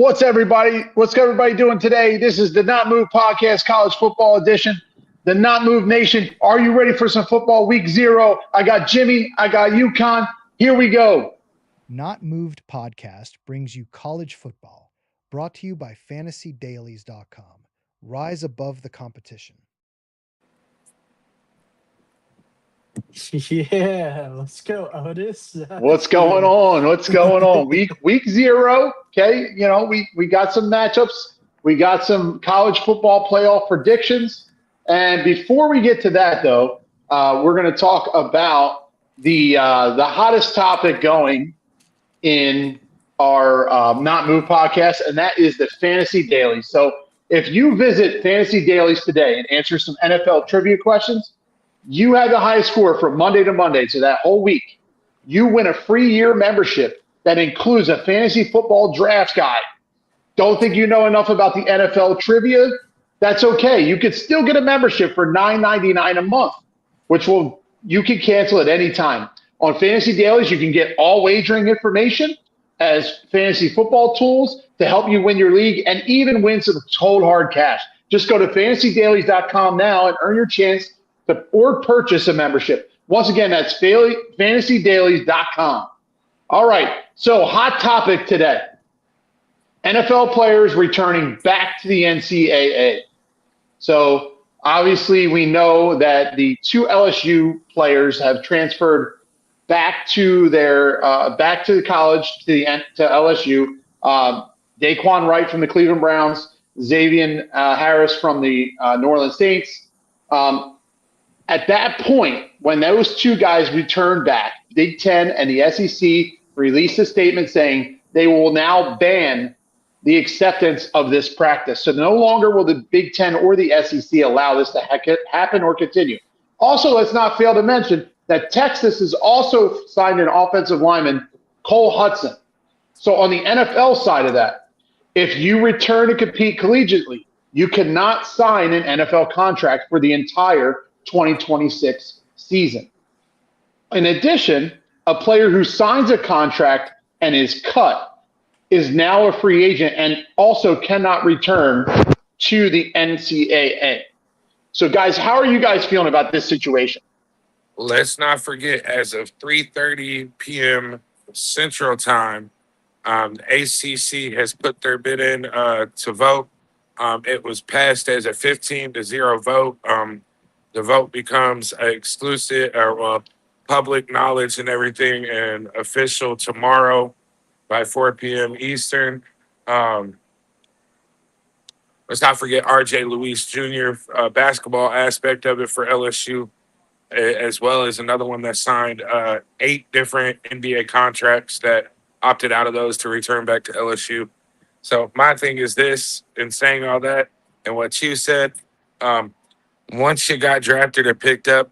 What's everybody doing today? This is the Not Move Podcast, College Football Edition. The Not Move Nation. Are you ready for some football week 0? I got Jimmy. I got UConn. Here we go. Not Moved Podcast brings you college football, brought to you by fantasydailies.com. Rise above the competition. Yeah, let's go, Otis. What's going on? Week 0. Okay, we got some matchups. We got some college football playoff predictions. And before we get to that, though, we're going to talk about the hottest topic going in our Not Move podcast, and that is the Fantasy Dailies. So if you visit Fantasy Dailies today and answer some NFL trivia questions, you have the highest score from Monday to Monday, so that whole week. You win a free year membership that includes a fantasy football draft guide. Don't think you know enough about the NFL trivia? That's okay. You could still get a membership for $9.99 a month, which you can cancel at any time. On Fantasy Dailies, you can get all wagering information as fantasy football tools to help you win your league and even win some cold hard cash. Just go to fantasydailies.com now and earn your chance or purchase a membership. Once again, that's fantasydailies.com. All right, so hot topic today. NFL players returning back to the NCAA. So obviously we know that the 2 LSU players have transferred back to back to college to LSU. Daquan Wright from the Cleveland Browns, Xavier Harris from the New Orleans Saints. At that point, when those 2 guys returned back, Big Ten and the SEC released a statement saying they will now ban the acceptance of this practice. So no longer will the Big Ten or the SEC allow this to happen or continue. Also, let's not fail to mention that Texas has also signed an offensive lineman, Cole Hudson. So on the NFL side of that, if you return to compete collegiately, you cannot sign an NFL contract for the entire 2026 season. In addition, a player who signs a contract and is cut is now a free agent and also cannot return to the NCAA. So, guys, how are you guys feeling about this situation? Let's not forget, as of 3:30 p.m. Central Time, the ACC has put their bid in to vote. It was passed as a 15-0 vote. The vote becomes exclusive or public knowledge and everything and official tomorrow by 4 p.m. Eastern. Let's not forget R.J. Luis Jr., basketball aspect of it for LSU, as well as another one that signed 8 different NBA contracts that opted out of those to return back to LSU. So my thing is this, in saying all that and what you said, once you got drafted or picked up,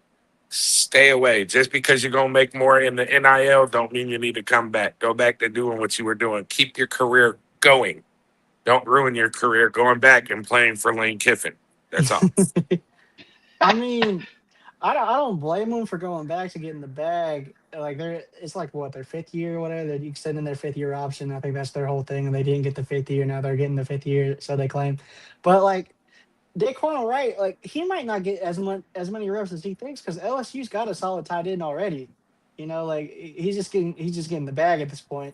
stay away. Just because you're going to make more in the NIL don't mean you need to come back. Go back to doing what you were doing. Keep your career going. Don't ruin your career going back and playing for Lane Kiffin. That's all. I mean, I don't blame them for going back to getting the bag. Like it's like what, their 5th year or whatever. They're extending their 5th year option. I think that's their whole thing. And they didn't get the 5th year. Now they're getting the 5th year, so they claim. But like Daquan Wright, like he might not get as many reps as he thinks because LSU's got a solid tight end already. Like he's just getting the bag at this point.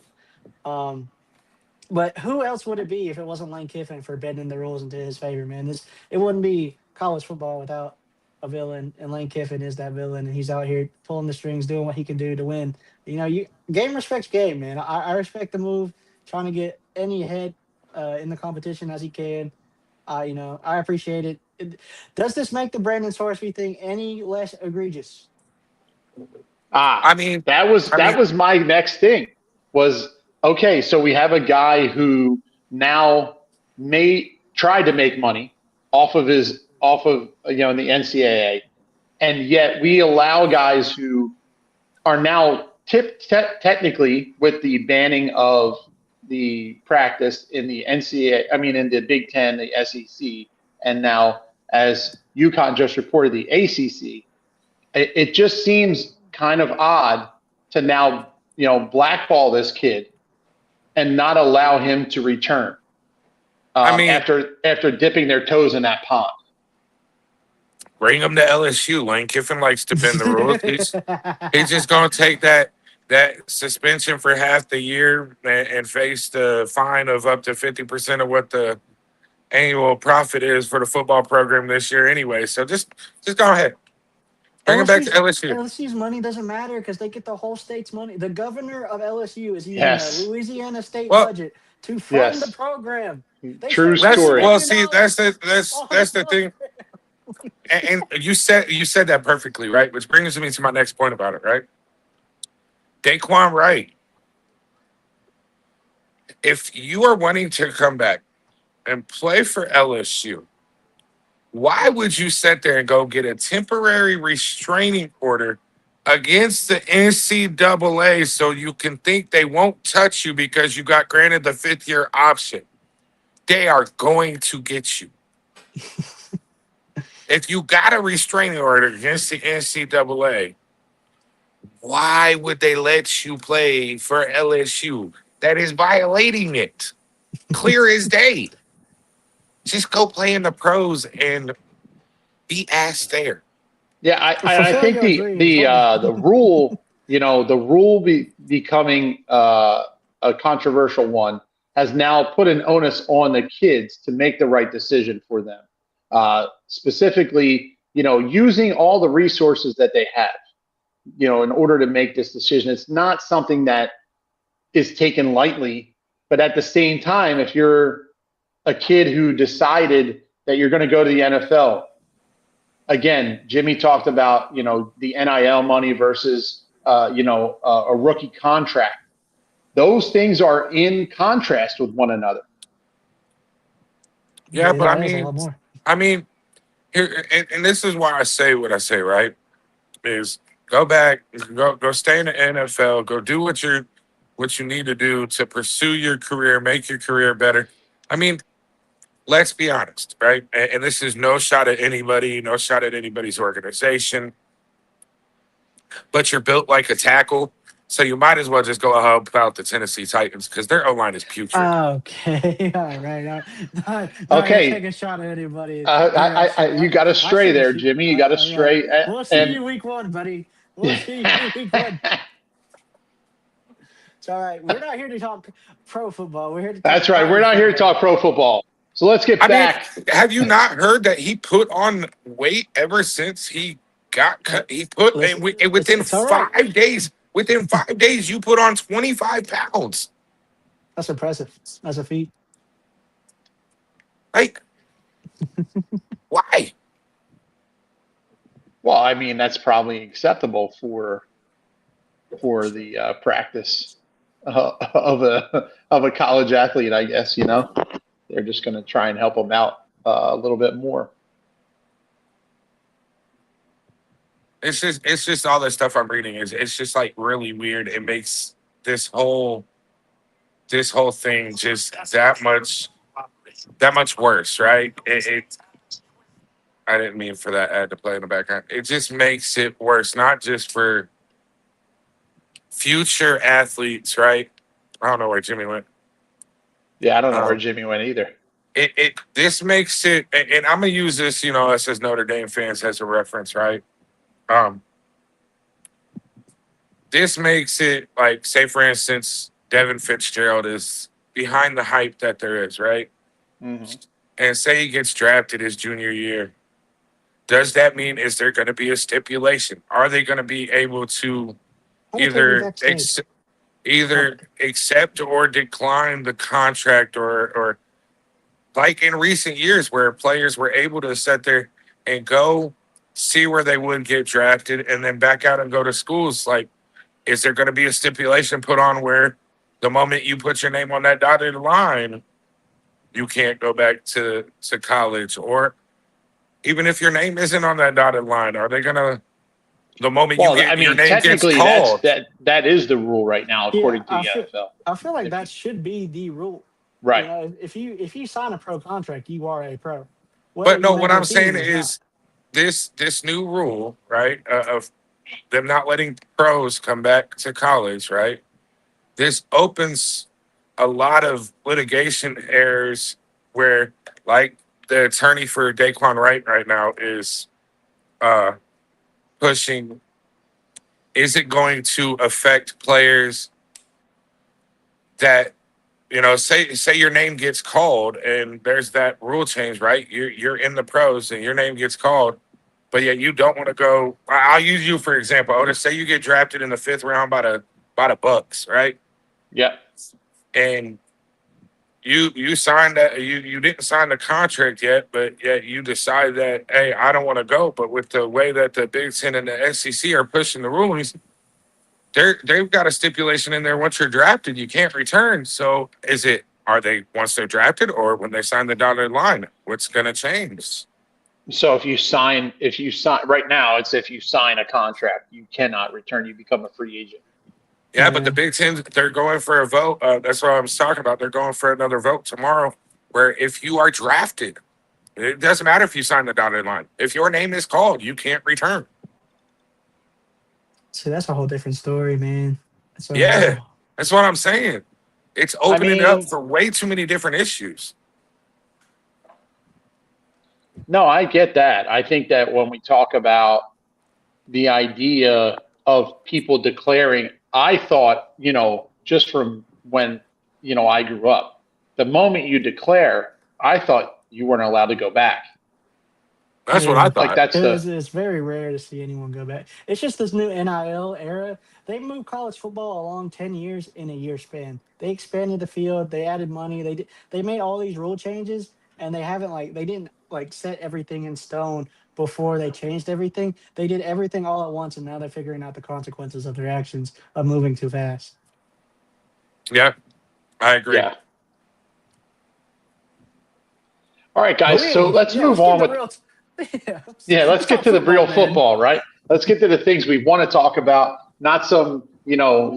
But who else would it be if it wasn't Lane Kiffin for bending the rules into his favor, man? It wouldn't be college football without a villain, and Lane Kiffin is that villain, and he's out here pulling the strings, doing what he can do to win. Game respects game, man. I respect the move, trying to get any ahead in the competition as he can. I appreciate it. Does this make the Brandon Sorsby thing any less egregious? That was my next thing. Okay, so we have a guy who now may try to make money off of in the NCAA, and yet we allow guys who are now technically with the banning of the practice in the NCAA, in the Big Ten, the SEC, and now as UConn just reported, the ACC. It just seems kind of odd to now blackball this kid and not allow him to return. I mean, after dipping their toes in that pond. bring him to LSU. Lane Kiffin likes to bend the rules. He's just gonna take that suspension for half the year and face the fine of up to 50% of what the annual profit is for the football program this year anyway. So just go ahead. Bring him back to LSU. LSU's money doesn't matter because they get the whole state's money. The governor of LSU is using Yes. the Louisiana state Well, budget to fund the Yes. program. They True spent $1 story. Well, million see, that's the thing. And you said that perfectly, right? Which brings me to my next point about it, right? Daquan Wright. If you are wanting to come back and play for LSU, why would you sit there and go get a temporary restraining order against the NCAA so you can think they won't touch you because you got granted the 5th-year option? They are going to get you. If you got a restraining order against the NCAA, why would they let you play for LSU? That is violating it. Clear as day. Just go play in the pros and be ass there. Yeah, I Fulfill think your the dreams, the homie. the rule, the rule becoming a controversial one has now put an onus on the kids to make the right decision for them. Specifically, using all the resources that they have, in order to make this decision. It's not something that is taken lightly, but at the same time, if you're a kid who decided that you're going to go to the NFL, again, Jimmy talked about, the NIL money versus, a rookie contract. Those things are in contrast with one another. Yeah, but That is a lot more. I mean, here, and this is why I say what I say, right? Is go back, go stay in the NFL, go do what you need to do to pursue your career, make your career better. I mean, let's be honest, right? And this is no shot at anybody, no shot at anybody's organization, but you're built like a tackle. So you might as well just go help out the Tennessee Titans because their O-line is putrid. Okay, all right. Not Okay. take a shot at anybody. You got to stray there, Jimmy. You got to stray. We'll see you week 1, buddy. We'll see you week 1. It's all right. We're not here to talk pro football. We're here to talk. That's right. We're not here to talk pro football. So let's get back. Have you not heard that he put on weight ever since he got cut? He put within 5 days. Within 5 days, you put on 25 pounds. That's impressive. That's a feat. Like, why? Well, I mean, that's probably acceptable for the practice of a college athlete, I guess. They're just going to try and help them out a little bit more. It's just all the stuff I'm reading it's just like really weird. It makes this whole thing just that much worse, right? I didn't mean for that ad to play in the background. It just makes it worse, not just for future athletes, right? I don't know where Jimmy went. Yeah, I don't know where Jimmy went either. This makes it, and I'm gonna use this, us as Notre Dame fans as a reference, right? This makes it like, say for instance, Devin Fitzgerald is behind the hype that there is, right? Mm-hmm. And say he gets drafted his junior year. Does that mean, is there going to be a stipulation? Are they going to be able to either accept or decline the contract, or like in recent years where players were able to sit there and go see where they would get drafted and then back out and go to schools? Like, is there going to be a stipulation put on where the moment you put your name on that dotted line, you can't go back to college? Or even if your name isn't on that dotted line, are they going to, the moment your name gets called? That is the rule right now, according to the NFL. I feel like that should be the rule. Right. If you sign a pro contract, you are a pro. But no, what I'm saying is this new rule, right, of them not letting pros come back to college, right? This opens a lot of litigation errors where like the attorney for Daquan Wright right now is uh, pushing. Is it going to affect players that say your name gets called and there's that rule change, right? You're in the pros and your name gets called, but yet you don't want to go. I'll use you for example. Otis, say you get drafted in the 5th round by the Bucks, right? Yeah. And you signed that you didn't sign the contract yet, but yet you decide that, hey, I don't want to go. But with the way that the Big Ten and the SEC are pushing the rulings, they've got a stipulation in there. Once you're drafted, you can't return. So are they once they're drafted or when they sign the dotted line? What's going to change? So if you sign right now, it's if you sign a contract, you cannot return. You become a free agent. Yeah, but the Big Ten, they're going for a vote. That's what I was talking about. They're going for another vote tomorrow where if you are drafted, it doesn't matter if you sign the dotted line. If your name is called, you can't return. So that's a whole different story, man. That's a Yeah, whole. that's what I'm saying. It's I opening up mean, for way too many different issues. no, I get that. I think that when we talk about the idea of people declaring, I thought, just from when, I grew up, the moment you declare, I thought you weren't allowed to go back. That's what I Yeah. Like thought. that's the, It's very rare to see anyone go back. It's just this new NIL era. They moved college football along 10 years in a year span. They expanded the field. They added money. They made all these rule changes, and they didn't like set everything in stone before they changed everything. They did everything all at once, and now they're figuring out the consequences of their actions of moving too fast. Yeah, I agree. yeah. All right, But guys. So let's move let's get on the with, real. Yeah, let's let's get talk to the real football, man. football, right? Let's get to the things we want to talk about, not some,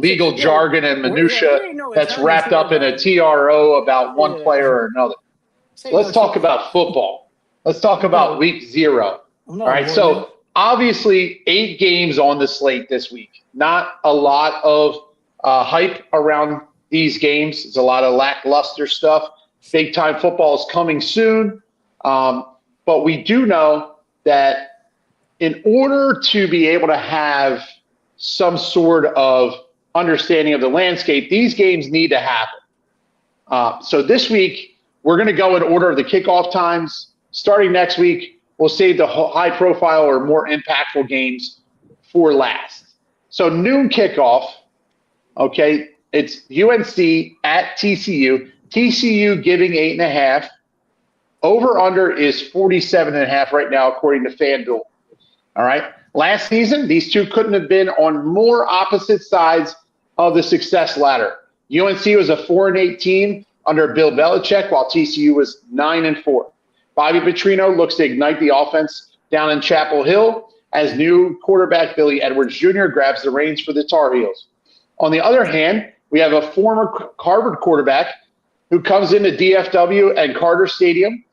legal Yeah, jargon and we minutia ain't no that's attorneys wrapped here, up in a dog. TRO about one Yeah, player or another. this So ain't no let's talk cheat. about football. Let's talk I'm about no, week 0. All I'm no right. boardman. So obviously, 8 games on the slate this week. Not a lot of hype around these games. It's a lot of lackluster stuff. Big time football is coming soon. But we do know that in order to be able to have some sort of understanding of the landscape, these games need to happen. So this week, we're going to go in order of the kickoff times. Starting next week, we'll save the high profile or more impactful games for last. So noon kickoff, okay, it's UNC at TCU. TCU giving 8.5. Over under is 47.5 right now, according to FanDuel. All right. Last season, these two couldn't have been on more opposite sides of the success ladder. UNC was a 4-8 team under Bill Belichick, while TCU was 9-4. Bobby Petrino looks to ignite the offense down in Chapel Hill as new quarterback Billy Edwards Jr. grabs the reins for the Tar Heels. On the other hand, we have a former Harvard quarterback who comes into DFW and Carter Stadium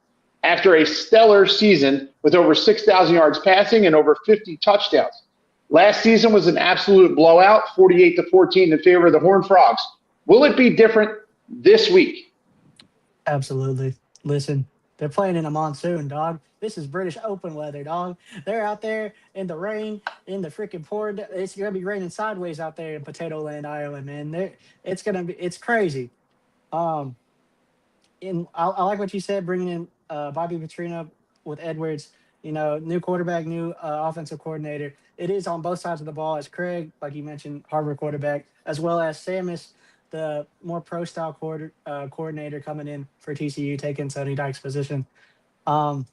after a stellar season with over 6,000 yards passing and over 50 touchdowns. Last season was an absolute blowout, 48-14 in favor of the Horned Frogs. Will it be different this week? Absolutely. Listen, they're playing in a monsoon, dog. This is British Open weather, dog. They're out there in the rain, in the freaking pouring. It's gonna be raining sideways out there in Potato Land, Iowa, man. It's crazy. Um, I like what you said, bringing in Bobby Petrino with Edwards. New quarterback, new offensive coordinator. It is on both sides of the ball. As Craig, like you mentioned, Harvard quarterback, as well as Samus, the more pro style coordinator coming in for TCU, taking Sonny Dykes' position. Um,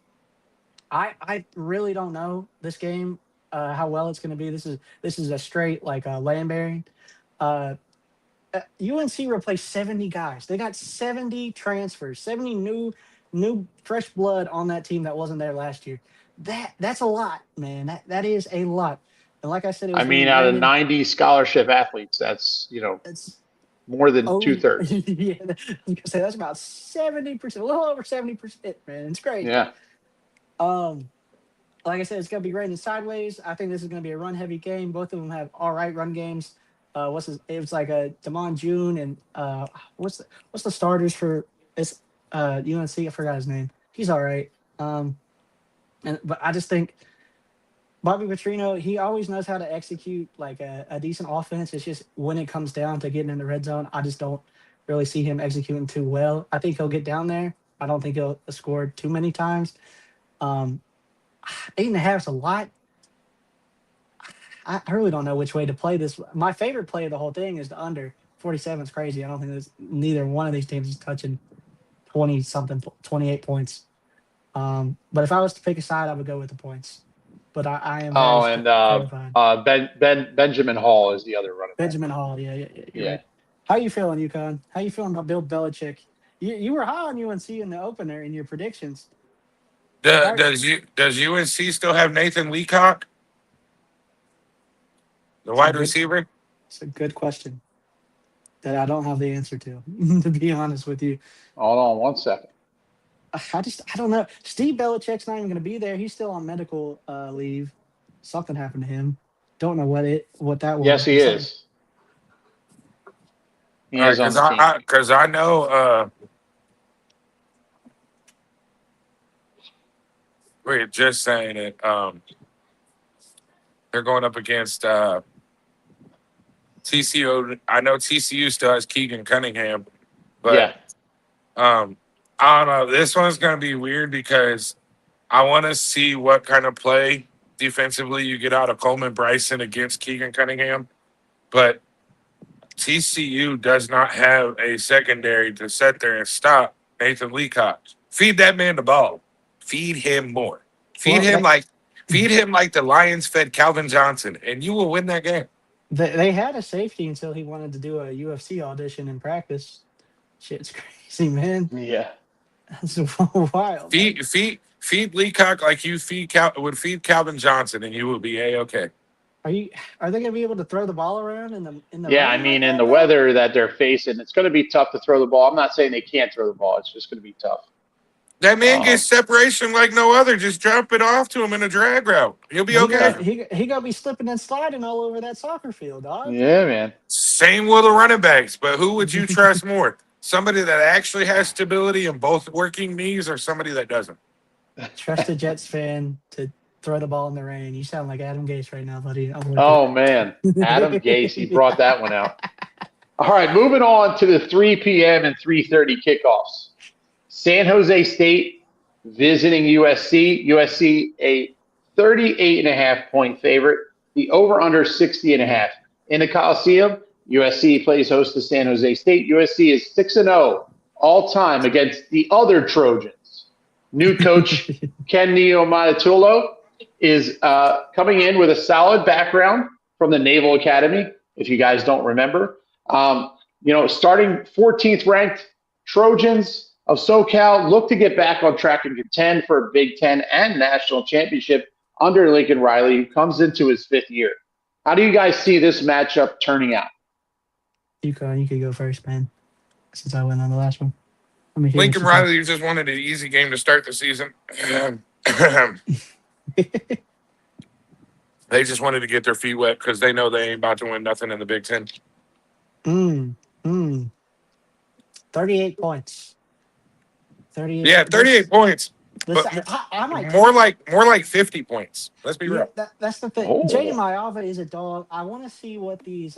I really don't know this game, how well it's going to be. This is a straight like land bearing. Uh, UNC replaced 70 guys. They got 70 transfers, 70 new fresh blood on that team that wasn't there last year. That's a lot, man. That is a lot. And like I said, it I was going to mean, be out of raining. 90 scholarship athletes, that's, It's more than oh 2/3. yeah, I was gonna say that's about 70%, a little over 70%, man. It's crazy. Yeah. Um, like I said, it's gonna be raining sideways. I think this is gonna be a run heavy game. Both of them have all right run games. It was like a Damon June and what's the starters for it's UNC. I forgot his name. He's all right. But I just think Bobby Petrino, he always knows how to execute like a decent offense. It's just when it comes down to getting in the red zone, I just don't really see him executing too well. I think he'll get down there. I don't think he'll score too many times. Um, 8.5 is a lot. I really don't know which way to play this. My favorite play of the whole thing is the under. 47 is crazy. I don't think neither one of these teams is touching 20 something, 28 points. But if I was to pick a side, I would go with the points. But I am very Oh, and terrified. Benjamin Hall is the other running back. Benjamin Hall, yeah, you're Yeah. right. How you feeling, UConn? How you feeling about Bill Belichick? You were high on UNC in the opener in your predictions. Does UNC still have Nathan Leacock, the wide receiver? It's a good question that I don't have the answer to. To be honest with you, Hold on 1 second. I don't know. Steve Belichick's not even going to be there. He's still on medical leave. Something happened to him. Don't know what that was. Yes, he is. He All right, is on the team. because I know we're just saying it. They're going up against TCU. I know TCU still has Keegan Cunningham, but I don't know. This one's going to be weird because I want to see what kind of play defensively you get out of Coleman Bryson against Keegan Cunningham, but TCU does not have a secondary to sit there and stop Nathan Leacock. Feed that man the ball. Feed him more. Feed him like the Lions fed Calvin Johnson, and you will win that game. They had a safety until he wanted to do a UFC audition in practice. Shit's crazy, man. Yeah. That's wild. Feed Leacock like you would feed Calvin Johnson, and you will be A-okay. Are they going to be able to throw the ball around in the Yeah, I rain mean, like in that, the though? weather that they're facing, it's going to be tough to throw the ball. I'm not saying they can't throw the ball. It's just going to be tough. That man gets separation like no other. Just drop it off to him in a drag route. He'll be okay. He gonna be slipping and sliding all over that soccer field, dog. Yeah, man. Same with the running backs, but who would you trust more? Somebody that actually has stability in both working knees or somebody that doesn't? Trust a Jets fan to throw the ball in the rain. You sound like Adam Gase right now, buddy. I'm with Oh, man. Adam Gase, he brought that one out. All right, moving on to the 3 p.m. and 3:30 kickoffs. San Jose State visiting USC. USC, a 38.5-point favorite. The over-under 60.5. In the Coliseum, USC plays host to San Jose State. USC is 6-0 all-time against the other Trojans. New coach Ken Neomatitulo is coming in with a solid background from the Naval Academy, if you guys don't remember. Starting 14th ranked Trojans of SoCal look to get back on track and contend for a Big Ten and national championship under Lincoln Riley, who comes into his 5th year. How do you guys see this matchup turning out? You could go first, man, since I went on the last one. Lincoln Riley just wanted an easy game to start the season. They just wanted to get their feet wet because they know they ain't about to win nothing in the Big Ten. 38 points. 38. Yeah, 38 points. But more like 50 points. Let's be real. That's the thing. Jaden Mayava is a dog. I want to see what these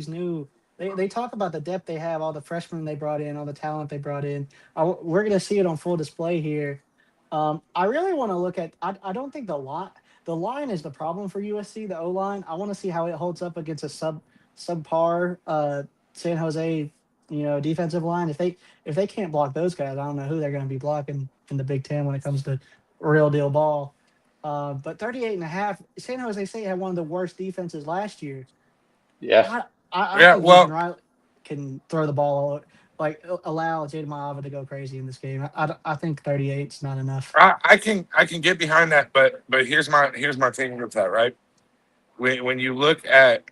new. They talk about the depth they have, all the freshmen they brought in, all the talent they brought in. We're going to see it on full display here. I really want to look at. I don't think the line is the problem for USC. The O line. I want to see how it holds up against a subpar San Jose, defensive line. If they can't block those guys, I don't know who they're going to be blocking in the Big Ten when it comes to real deal ball. But 38.5, San Jose State had one of the worst defenses last year. Yeah. I think Lincoln Riley can throw the ball, allow Jaden Mayava to go crazy in this game. I think 38 is not enough. I can get behind that, but here's my thing with that, right? When you look at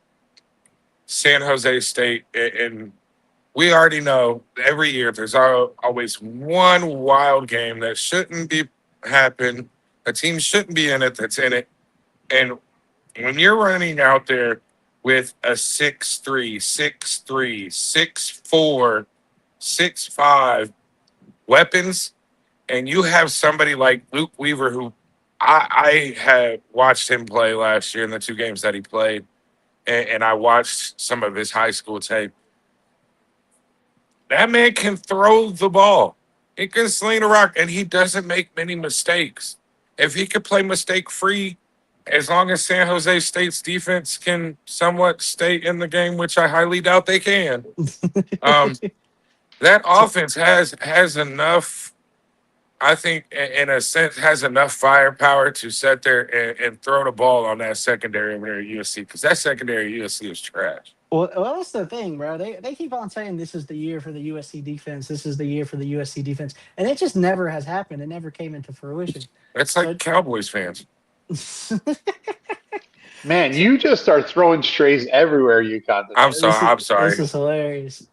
San Jose State, and we already know every year there's always one wild game that shouldn't be happen. A team shouldn't be in it that's in it, and when you're running out there with a 6'3", 6'3", 6'4", 6'5", weapons, and you have somebody like Luke Weaver, who I had watched him play last year in the 2 games that he played, and I watched some of his high school tape. That man can throw the ball. He can sling the rock, and he doesn't make many mistakes. If he could play mistake free, as long as San Jose State's defense can somewhat stay in the game, which I highly doubt they can, that offense has enough. I think, in a sense, has enough firepower to sit there and throw the ball on that secondary over there at USC, because that secondary at USC is trash. Well, that's the thing, bro. They keep on saying this is the year for the USC defense. This is the year for the USC defense, and it just never has happened. It never came into fruition. It's like So, Cowboys fans. Man, you just start throwing strays everywhere, UConn. I'm sorry. I'm This sorry. is hilarious.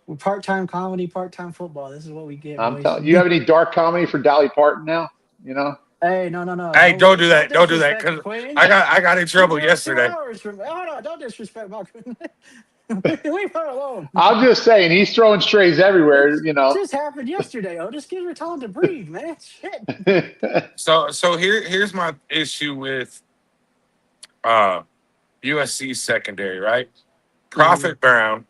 We're part-time comedy, part-time football. This is what we get, I'm boys. telling you, have any dark comedy for Dolly Parton now? You know? Hey, no. Hey, don't do that. Don't do that, disrespect because Queen. I got in trouble We're yesterday. 2 hours from. Hold on, don't disrespect my Queen. Leave her alone. I'm just saying, he's throwing strays everywhere, you It know? just happened yesterday. Just give her time to breathe, man. Shit. So here's my issue with USC secondary, right? Prophet Brown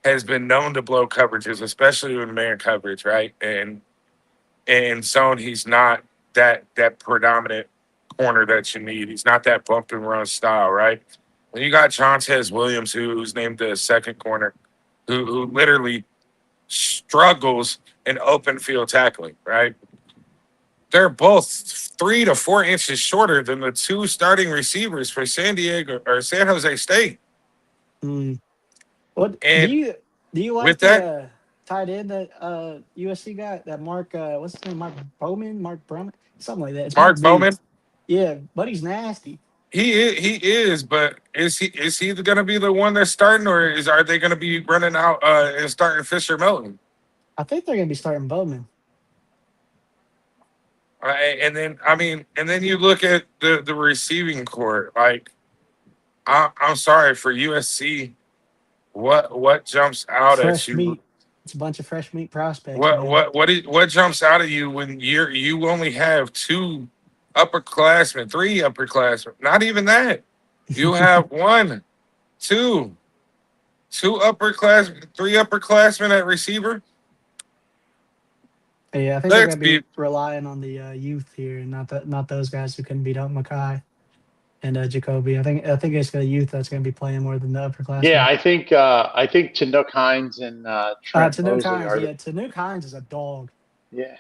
has been known to blow coverages, especially with man coverage, right? And zone, he's not that predominant corner that you need. He's not that bump and run style, right? When you got Chontez Williams, who's named the second corner, who literally struggles in open field tackling, right? They're both 3 to 4 inches shorter than the 2 starting receivers for San Diego or San Jose State. What And do you like with the that, tight end that USC got? That Mark what's his name? Mark Bowman, something like that. It's Mark Mark B. Bowman, Yeah, but he's nasty. he is, but is he going to be the one that's starting, or are they going to be running out and starting Fisher Melton? I think they're gonna be starting Bowman. And then you look at the receiving court. Like, I'm sorry for USC. What jumps out at Fresh you? meat. It's a bunch of fresh meat prospects, man. What jumps out at you when you only have 2 upperclassmen, 3 upperclassmen? Not even that. You have 1, 2, 2 upperclassmen, 3 upperclassmen at receiver. Yeah, I think they're Let's gonna be be relying on the youth here, and not those guys who couldn't beat up Mackay and Jacoby. I think it's the youth that's gonna be playing more than the upperclassmen. Yeah, I think Chinook Hines and Trent Tanuk Mosley Hines, are. yeah, Tanuk Hines is a dog. Yeah,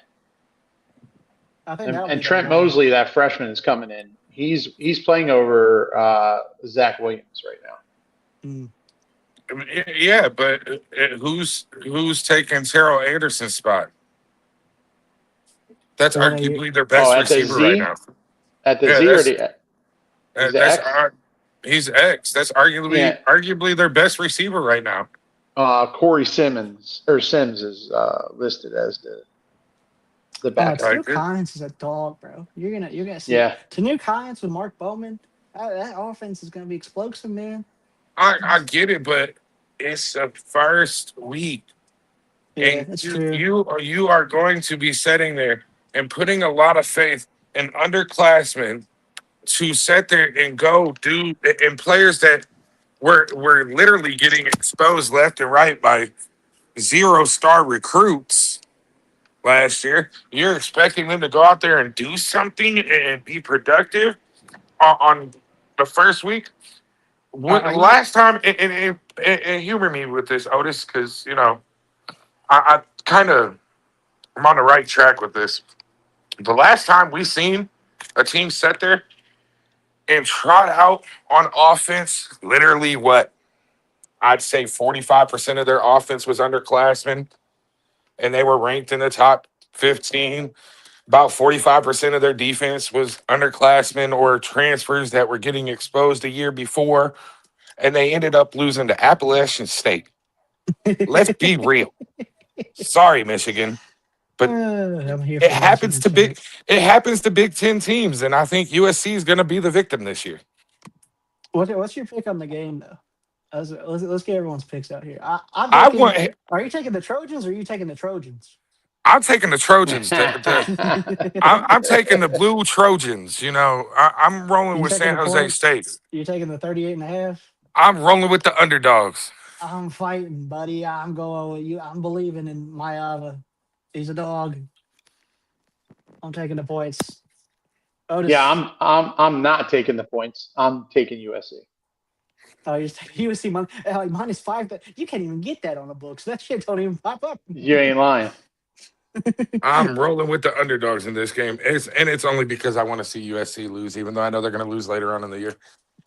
I think that'll be and their Trent guy. Mosley, that freshman, is coming in. He's playing over Zach Williams right now. Mm. Yeah, but who's taking Terrell Anderson's spot? That's Well, they, arguably their best At the receiver right Z, now. at the Yeah, Z, or that's is the that's X? he's X. That's Yeah, arguably their best receiver right now. Corey Sims is listed as the backup. Like, Tanuk Hines is a dog, bro. You're gonna see Yeah, Tanuk Hines with Mark Bowman. That offense is gonna be explosive, man. I get it, but it's the first week, Yeah, and that's true. you are going to be sitting there and putting a lot of faith in underclassmen to sit there and go do, and players that were literally getting exposed left and right by 0-star recruits last year. You're expecting them to go out there and do something and be productive on the first week. Are you? Last time, and humor me with this, Otis, because I kind of I'm on the right track with this. The last time we seen a team sit there and trot out on offense, literally what I'd say 45% of their offense was underclassmen, and they were ranked in the top 15. About 45% of their defense was underclassmen or transfers that were getting exposed the year before, and they ended up losing to Appalachian State. Let's be real. Sorry, Michigan, but I'm here for it the happens Michigan to big chant. it happens to Big Ten teams, and I think USC is going to be the victim this year. What's your pick on the game though? Let's get everyone's picks out here. I'm I thinking. want Are you taking the Trojans or are you taking the Trojans? I'm taking the Trojans. I'm taking the blue Trojans. You know, I'm rolling You with taking San the Jose points? State. You're taking the 38.5? I'm rolling with the underdogs. I'm fighting, buddy. I'm going with you. I'm believing in Mayava. He's a dog. I'm taking the points. Otis. Yeah, I'm not taking the points. I'm taking USC. Oh, you're taking USC like -5. You can't even get that on the books. That shit don't even pop up. You ain't lying. I'm rolling with the underdogs in this game. It's only because I want to see USC lose, even though I know they're going to lose later on in the year.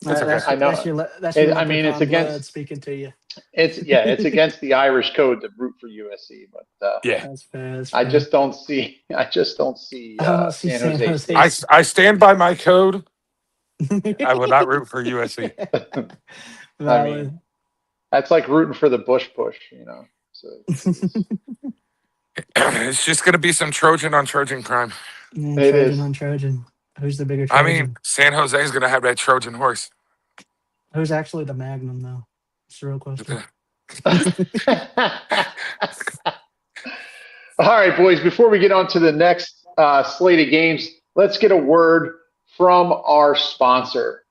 It's okay. I know. That's your I mean, it's leprechaun blood against speaking to you. it's against the Irish code to root for USC, but Yeah, That's fair. That's I fair. just don't see I don't see San Jose. State. I stand by my code. I will not root for USC. I mean, that's like rooting for the Bush push, you know. So It's just going to be some Trojan on Trojan crime. Trojan is on Trojan. Who's the bigger Trojan? I mean, San Jose is going to have that Trojan horse. Who's actually the Magnum, though? It's a real question. All right, boys, before we get on to the next slate of games, let's get a word from our sponsor.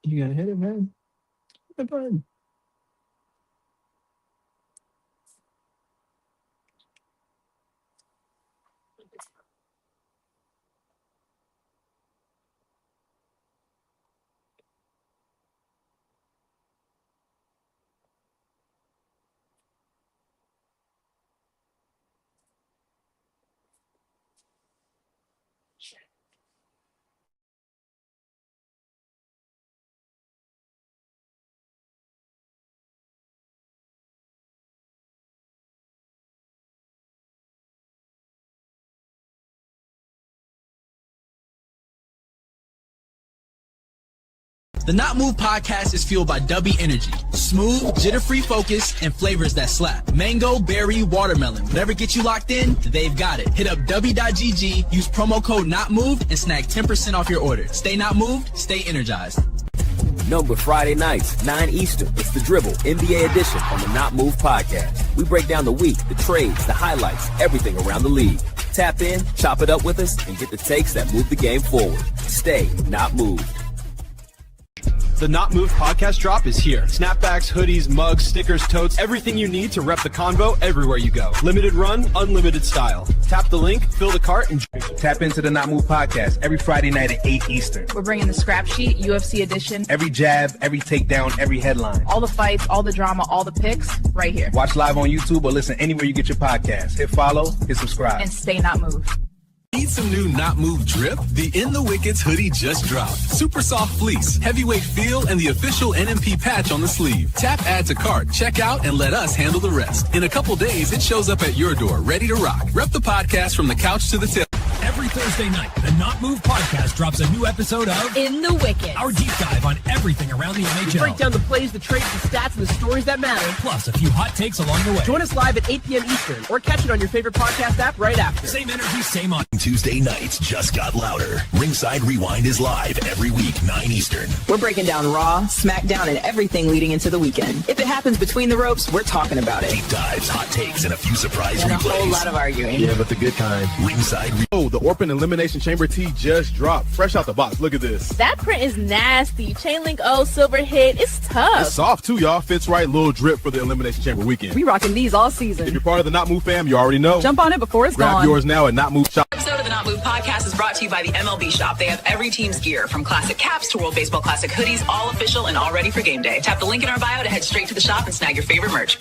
You gotta hit it, man. Hit the button. The Not Move podcast is fueled by W Energy. Smooth, jitter-free focus, and flavors that slap. Mango, berry, watermelon. Whatever gets you locked in, they've got it. Hit up W.GG, use promo code NOTMOVED, and snag 10% off your order. Stay not moved, stay energized. Number Friday nights, 9 Eastern. It's the Dribble, NBA edition on the Not Move podcast. We break down the week, the trades, the highlights, everything around the league. Tap in, chop it up with us, and get the takes that move the game forward. Stay not moved. The Not Moved podcast drop is here. Snapbacks, hoodies, mugs, stickers, totes, everything you need to rep the convo everywhere you go. Limited run, unlimited style. Tap the link, fill the cart, and tap into the Not Moved podcast every Friday night at 8 Eastern. We're bringing the scrap sheet, UFC edition. Every jab, every takedown, every headline. All the fights, all the drama, all the picks, right here. Watch live on YouTube or listen anywhere you get your podcast. Hit follow, hit subscribe. And stay not moved. Need some new Not Move drip? The In the Wickets hoodie just dropped. Super soft fleece, heavyweight feel, and the official NMP patch on the sleeve. Tap add to cart, check out, and let us handle the rest. In a couple days, it shows up at your door, ready to rock. Rep the podcast from the couch to the tip. Every Thursday night, the Not Move podcast drops a new episode of In the Wickets, our deep dive on everything around the NHL. We break down the plays, the trades, the stats, and the stories that matter. Plus, a few hot takes along the way. Join us live at 8 p.m. Eastern, or catch it on your favorite podcast app right after. Same energy, same on. Tuesday nights just got louder. Ringside Rewind is live every week, 9 Eastern. We're breaking down Raw, SmackDown, and everything leading into the weekend. If it happens between the ropes, we're talking about it. Deep dives, hot takes, and a few surprise and replays. A whole lot of arguing. Yeah, but the good kind. Ringside. The Orphan Elimination Chamber tee just dropped. Fresh out the box. Look at this. That print is nasty. Chain link O, silver hit. It's tough. It's soft too, y'all. Fits right. Little drip for the Elimination Chamber weekend. We rocking these all season. If you're part of the Not Move fam, you already know. Jump on it before it's gone. Grab yours now at Not Move Shop. Episode of the Not Move podcast is brought to you by the MLB Shop. They have every team's gear, from classic caps to World Baseball Classic hoodies, all official and all ready for game day. Tap the link in our bio to head straight to the shop and snag your favorite merch.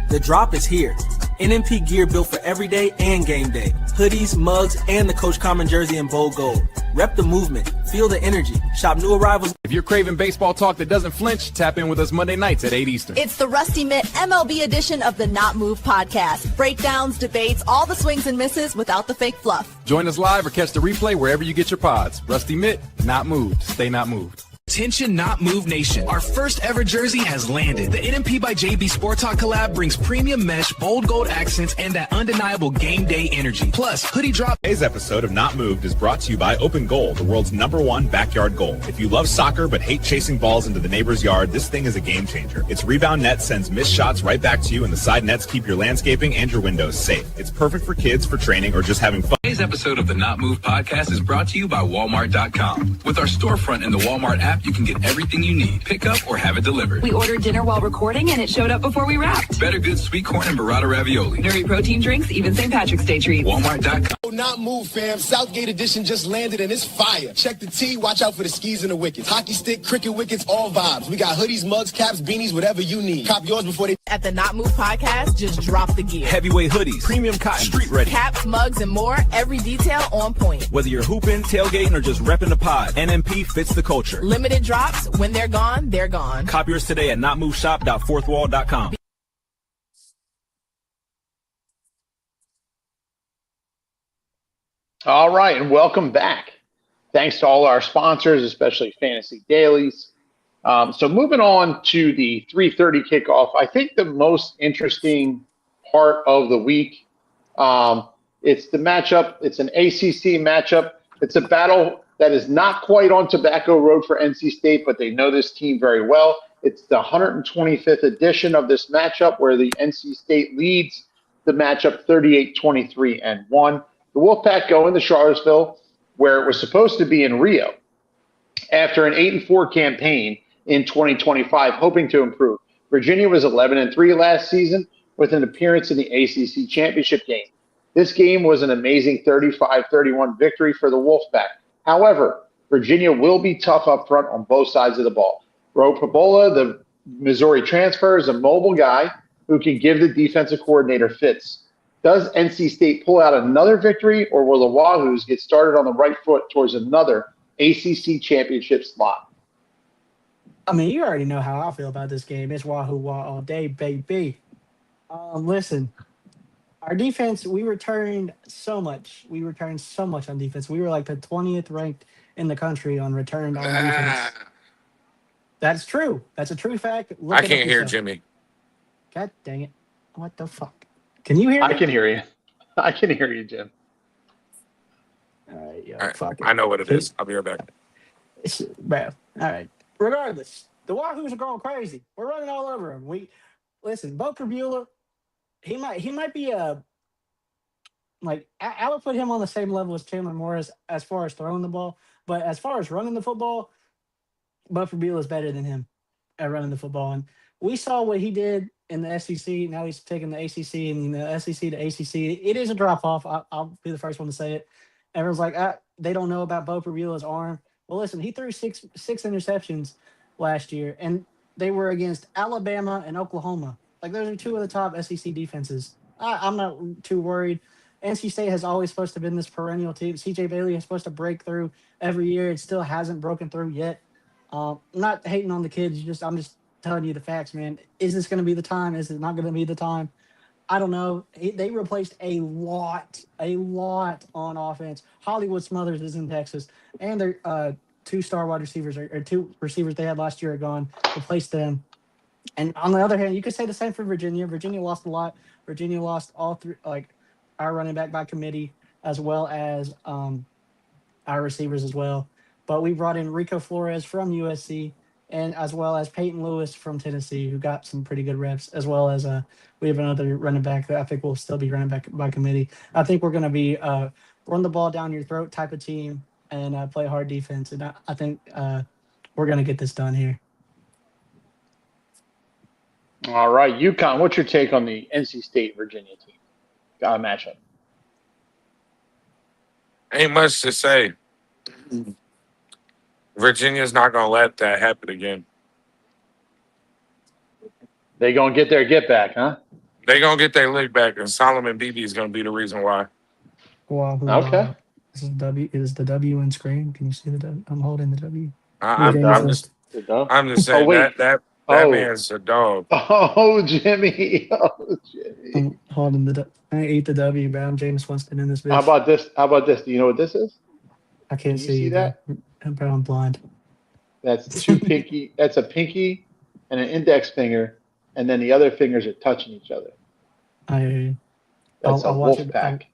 The drop is here. NMP gear built for every day and game day. Hoodies, mugs, and the Coach Common jersey in bold gold. Rep the movement. Feel the energy. Shop new arrivals. If you're craving baseball talk that doesn't flinch, tap in with us Monday nights at 8 Eastern. It's the Rusty Mitt MLB edition of the Not Move podcast. Breakdowns, debates, all the swings and misses without the fake fluff. Join us live or catch the replay wherever you get your pods. Rusty Mitt, Not Moved. Stay not moved. Attention Not Move Nation. Our first ever jersey has landed. The NMP by JB Sport Talk collab brings premium mesh, bold gold accents, and that undeniable game day energy. Plus, hoodie drop. Today's episode of Not Moved is brought to you by Open Goal, the world's #1 backyard goal. If you love soccer but hate chasing balls into the neighbor's yard, this thing is a game changer. Its rebound net sends missed shots right back to you, and the side nets keep your landscaping and your windows safe. It's perfect for kids, for training, or just having fun. Today's episode of the Not Moved podcast is brought to you by Walmart.com. With our storefront in the Walmart app, you can get everything you need. Pick up or have it delivered. We ordered dinner while recording and it showed up before we wrapped. Better good sweet corn and burrata ravioli. Nuri protein drinks, even St. Patrick's Day treats. Walmart.com. Not move, fam. Southgate edition just landed and it's fire. Check the tee, watch out for the skis and the wickets. Hockey stick, cricket wickets, all vibes. We got hoodies, mugs, caps, beanies, whatever you need. Cop yours before they... At the Not Move podcast, just drop the gear. Heavyweight hoodies, premium cotton, street ready. Caps, mugs, and more. Every detail on point. Whether you're hooping, tailgating, or just repping the pod, NMP fits the culture. Limited drops. When they're gone, they're gone. Cop yours today at notmoveshop.fourthwall.com. All right, and welcome back. Thanks to all our sponsors, especially Fantasy Dailies. So moving on to the 3:30 kickoff, I think the most interesting part of the week, it's the matchup. It's an ACC matchup. It's a battle that is not quite on Tobacco Road for NC State, but they know this team very well. It's the 125th edition of this matchup where the NC State leads the matchup 38-23-1. The Wolfpack go into Charlottesville, where it was supposed to be in Rio, after an 8-4 campaign in 2025, hoping to improve. Virginia was 11-3 last season with an appearance in the ACC championship game. This game was an amazing 35-31 victory for the Wolfpack. However, Virginia will be tough up front on both sides of the ball. Ro Pabola, the Missouri transfer, is a mobile guy who can give the defensive coordinator fits. Does NC State pull out another victory, or will the Wahoos get started on the right foot towards another ACC championship slot? I mean, you already know how I feel about this game. It's Wahoo Wah all day, baby. Listen, our defense, we returned so much. We returned so much on defense. We were like the 20th ranked in the country on returned on defense. That's true. That's a true fact. I can't hear Jimmy. God dang it. What the fuck? Can you hear me? I can hear you. I can hear you, Jim. All right, yo, All right. fuck it. I know what it is. I'll be right back. Bro, all right. Regardless, the Wahoos are going crazy. We're running all over them. Listen, Bo Prabula, he might be a like I would put him on the same level as Chandler Morris as far as throwing the ball, but as far as running the football, Bo Prabula is better than him at running the football. And we saw what he did in the SEC. Now he's taking the ACC and the SEC to ACC. It is a drop off. I'll be the first one to say it. Everyone's like, they don't know about Bo Prabula's arm. Well, listen, he threw six interceptions last year, and they were against Alabama and Oklahoma. Like, those are two of the top SEC defenses. I'm not too worried. NC State has always supposed to have been this perennial team. CJ Bailey is supposed to break through every year. It still hasn't broken through yet. I'm not hating on the kids. I'm just telling you the facts, man. Is this going to be the time? Is it not going to be the time? I don't know. They replaced a lot on offense. Hollywood Smothers is in Texas, and their two-star wide receivers or two receivers they had last year are gone. Replaced them. And on the other hand, you could say the same for Virginia. Virginia lost a lot. Virginia lost all three, like our running back by committee, as well as our receivers as well. But we brought in Rico Flores from USC, and as well as Peyton Lewis from Tennessee, who got some pretty good reps, as well as we have another running back that I think will still be running back by committee. I think we're going to be run the ball down your throat type of team and play hard defense. And I think we're going to get this done here. All right, UConn, what's your take on the NC State-Virginia team matchup? Ain't much to say. Virginia's not going to let that happen again. They going to get their get back, huh? They going to get their lick back, and Solomon Beebe is going to be the reason why. Wow, okay. This is W. Is the W in screen? Can you see the W? I'm holding the W. I'm just saying that man's a dog. Oh, Jimmy. Oh, Jimmy. I'm holding the W. I ate the W, but I'm James Winston in this bitch. How about this? Do you know what this is? I can't Can you see that? But I'm blind. That's two pinky. That's a pinky and an index finger, and then the other fingers are touching each other. That's I'll a watch wolf it. pack.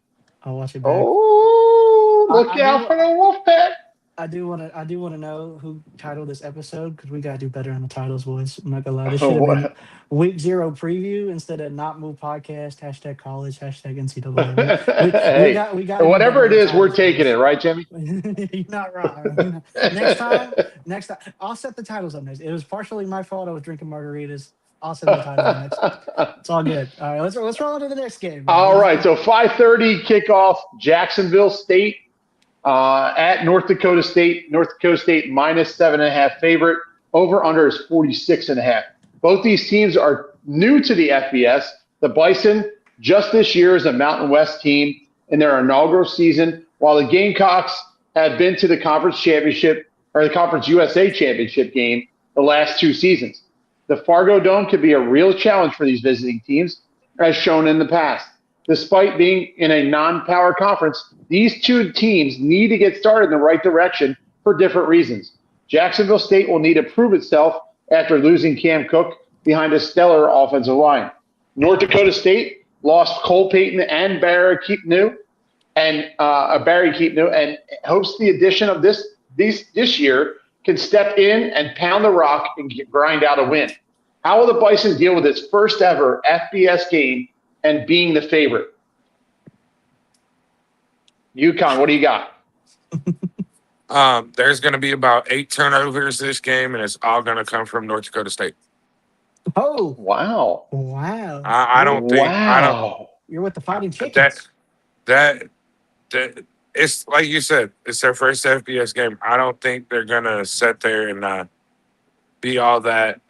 I'll watch it back. Oh, look out for the wolf pack. I do want to know who titled this episode because we gotta do better on the titles, boys. I'm not gonna lie. This should have been week 0 preview instead of not move podcast #college #NCAA. Hey, We got whatever it is, we're titles, taking boys. it, right, Jimmy? You're not wrong. Next time, I'll set the titles up next. It was partially my fault. I was drinking margaritas. I'll set the titles up next. It's all good. All right, let's roll into the next game. Man. All right, so 5:30 kickoff. Jacksonville State at North Dakota State. North Dakota State minus 7.5 favorite. Over under is 46.5. Both these teams are new to the FBS. The Bison just this year is a Mountain West team in their inaugural season, while the Gamecocks have been to the Conference Championship or the Conference USA Championship game the last 2 seasons. The Fargo Dome could be a real challenge for these visiting teams, as shown in the past. Despite being in a non-power conference, these 2 teams need to get started in the right direction for different reasons. Jacksonville State will need to prove itself after losing Cam Cook behind a stellar offensive line. North Dakota State lost Cole Payton and Barry Keepnew, and hopes the addition of this year can step in and pound the rock and grind out a win. How will the Bison deal with its first ever FBS game and being the favorite? UConn, what do you got? There's going to be about 8 turnovers this game, and it's all going to come from North Dakota State. Oh, wow! I don't think. You're with the Fighting Chickens. That it's like you said. It's their first FBS game. I don't think they're going to sit there and be all that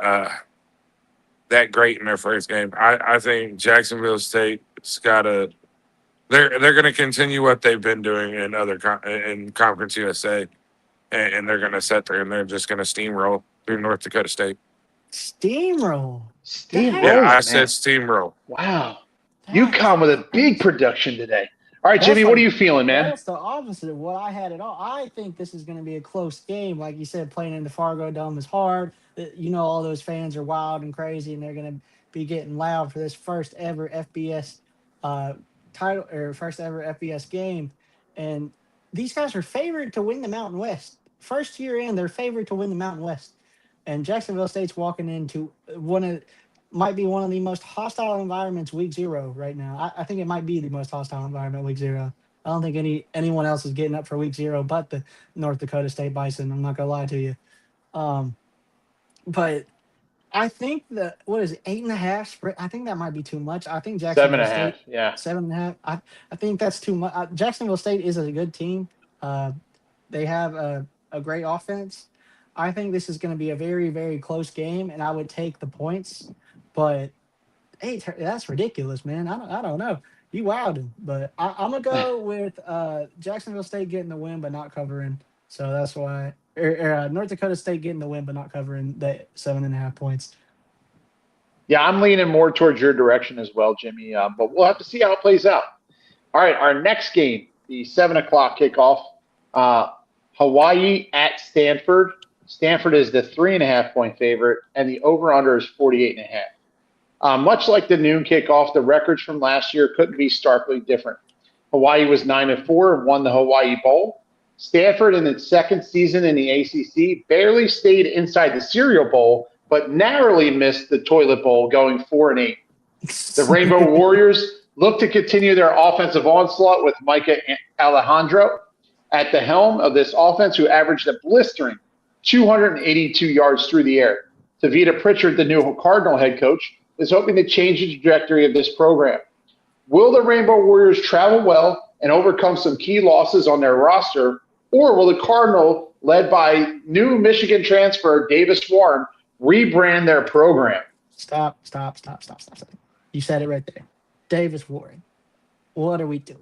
great in their first game. I think Jacksonville State's got to. They're going to continue what they've been doing in in Conference USA, and they're going to sit there and they're just going to steamroll through North Dakota State. Steamroll. Yeah, I said steamroll. Wow. UConn with a big production today. All right, Jimmy, what are you feeling, man? That's the opposite of what I had at all. I think this is going to be a close game. Like you said, playing in the Fargo Dome is hard. You know, all those fans are wild and crazy, and they're going to be getting loud for this first ever FBS title or first ever FBS game. And these guys are favored to win the Mountain West. First year in, they're favored to win the Mountain West. And Jacksonville State's walking into might be one of the most hostile environments week 0 right now. I think it might be the most hostile environment week 0. I don't think anyone else is getting up for week 0 but the North Dakota State Bison. I'm not gonna lie to you. But I think that 8.5 spread. I think that might be too much. I think Jacksonville 7.5. State, Yeah, 7.5. I think that's too much. Jacksonville State is a good team. They have a great offense. I think this is going to be a very, very close game, and I would take the points. But 8, that's ridiculous, man. I don't know. You wilding, but I'm gonna go with Jacksonville State getting the win but not covering. So that's why North Dakota State getting the win but not covering the 7.5 points. Yeah, I'm leaning more towards your direction as well, Jimmy. But we'll have to see how it plays out. All right, our next game, the 7:00 kickoff. Hawaii at Stanford. Stanford is the 3.5 point favorite, and the over/under is 48.5. Much like the noon kickoff, the records from last year couldn't be starkly different. Hawaii was 9-4 and won the Hawaii Bowl. Stanford, in its second season in the ACC, barely stayed inside the Cereal Bowl, but narrowly missed the Toilet Bowl, going 4-8. The Rainbow Warriors look to continue their offensive onslaught with Micah Alejandro at the helm of this offense, who averaged a blistering 282 yards through the air. Tavita Pritchard, the new Cardinal head coach, is hoping to change the trajectory of this program. Will the Rainbow Warriors travel well and overcome some key losses on their roster, or will the Cardinal, led by new Michigan transfer Davis Warren, rebrand their program? Stop. You said it right there. Davis Warren. What are we doing?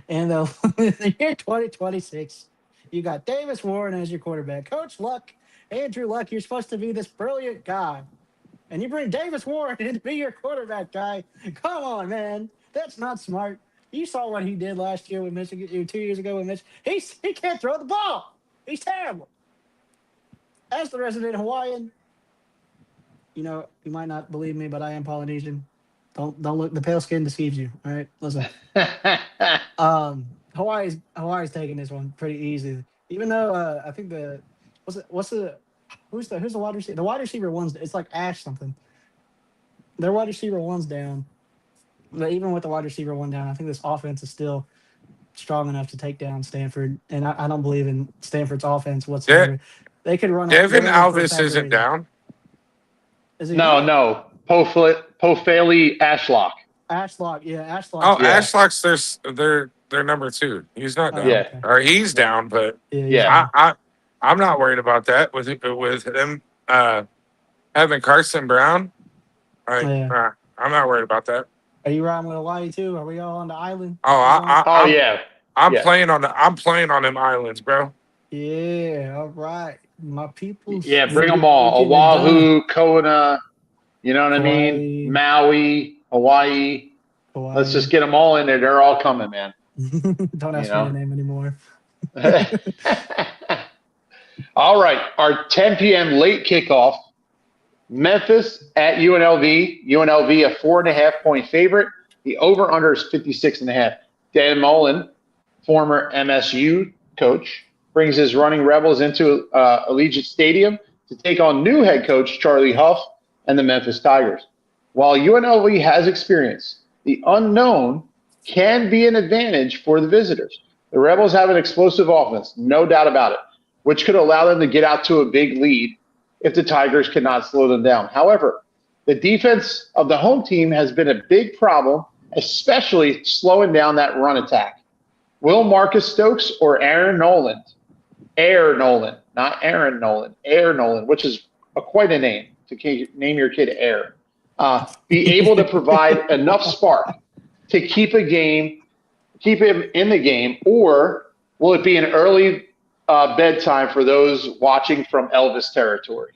And the year 2026, you got Davis Warren as your quarterback. Coach Luck, Andrew Luck, you're supposed to be this brilliant guy. And you bring Davis Warren in to be your quarterback guy. Come on, man. That's not smart. You saw what he did last year with Michigan, 2 years ago with Michigan. He can't throw the ball. He's terrible. as the resident Hawaiian, you might not believe me, but I am Polynesian. Don't look. The pale skin deceives you. All right, listen. Hawaii's taking this one pretty easy. Even though I think who's the wide receiver? The wide receiver one's it's like Ash something. Their wide receiver one's down, but even with the wide receiver one down, I think this offense is still strong enough to take down Stanford. And I don't believe in Stanford's offense whatsoever. They could run. Devin they're gonna Alvis isn't down. Is he No, down? no. Pofele Ashlock. Ashlock, yeah, Ashlock. Oh, Yeah. Ashlock's their number 2. He's not down. Yeah. Okay. Or he's down, but Yeah. I'm not worried about that with him having Carson Brown. I'm not worried about that. Are you riding with Hawaii too? Are we all on the island? Yeah. I'm playing on them islands, bro. Yeah, all right. My people. Yeah, bring them all. Oahu, Kona, you know what I mean? Maui, Hawaii. Let's just get them all in there. They're all coming, man. Don't ask me the name anymore. All right. Our 10 p.m. late kickoff. Memphis at UNLV. UNLV a 4.5-point favorite. The over-under is 56.5. Dan Mullen, former MSU coach, brings his running Rebels into Allegiant Stadium to take on new head coach Charlie Huff and the Memphis Tigers. While UNLV has experience, the unknown can be an advantage for the visitors. The Rebels have an explosive offense, no doubt about it, which could allow them to get out to a big lead if the Tigers cannot slow them down. However, the defense of the home team has been a big problem, especially slowing down that run attack. Will Marcus Stokes or Aaron Nolan, not Aaron Nolan, Air Nolan, which is quite a name to name your kid Air, be able to provide enough spark to keep him in the game, or will it be an early bedtime for those watching from Elvis territory?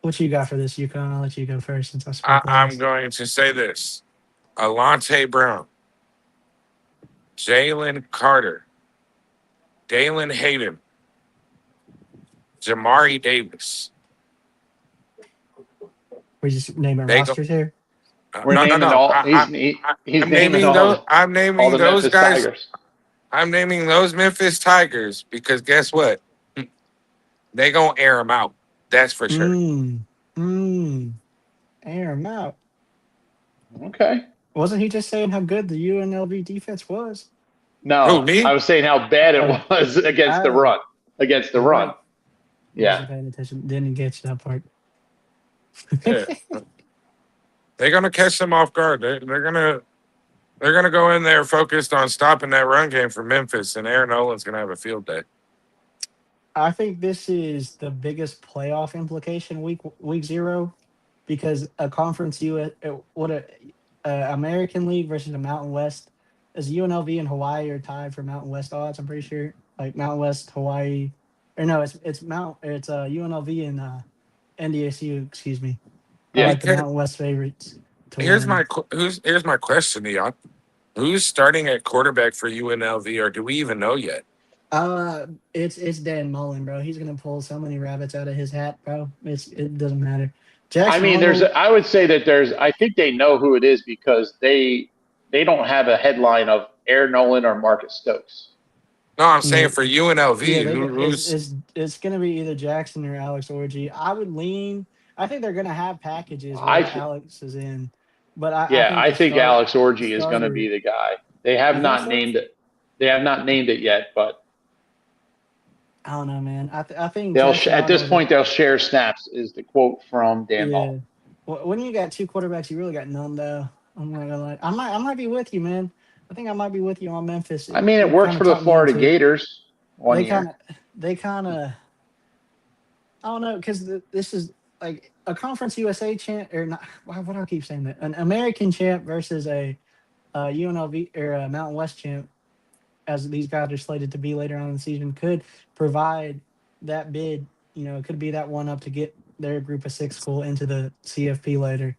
What you got for this, Yukon? I'll let you go first since I spoke last. I'm going to say this. Alante Brown, Jalen Carter, Dalen Hayden, Jamari Davis. We just naming rosters here? We're naming all. He's naming those guys. Tigers. I'm naming those Memphis Tigers because guess what? They gonna air them out. That's for sure. Air them out. Okay. Wasn't he just saying how good the UNLV defense was? No, Who, me? I was saying how bad it was against the run. Against the run. Yeah. Wasn't paying attention. Didn't get you that part. Yeah. They're gonna catch them off guard. They're gonna go in there focused on stopping that run game for Memphis, and Aaron Nolan's gonna have a field day. I think this is the biggest playoff implication week 0, because a conference American League versus a Mountain West, as UNLV and Hawaii are tied for Mountain West odds. I'm pretty sure, like Mountain West, Hawaii, or no, it's UNLV and NDSU. Excuse me. Yeah, like the Mountain West favorites. Here's my question to y'all: who's starting at quarterback for UNLV, or do we even know yet? It's Dan Mullen, bro. He's gonna pull so many rabbits out of his hat, bro. It doesn't matter. I mean, I would say that I think they know who it is because they don't have a headline of Air Nolan or Marcus Stokes. No, I'm saying for UNLV, it's gonna be either Jackson or Alex Orji. I think they're gonna have packages where Alex is in, but I think Alex Orji is gonna be the guy. They have not named it. They have not named it yet, but I don't know, man. I think they'll at this point they'll share snaps. Is the quote from Dan Ball. Well, when you got two quarterbacks, you really got none, though. I'm not gonna lie. I might be with you, man. I think I might be with you on Memphis. I mean, it worked for the Florida Gators one year. They kind of, I don't know, because this is like a Conference USA champ, or not. Why do I keep saying that? An American champ versus a UNLV or a Mountain West champ, as these guys are slated to be later on in the season, could provide that bid. You know, it could be that one up to get their group of 6 school into the CFP later.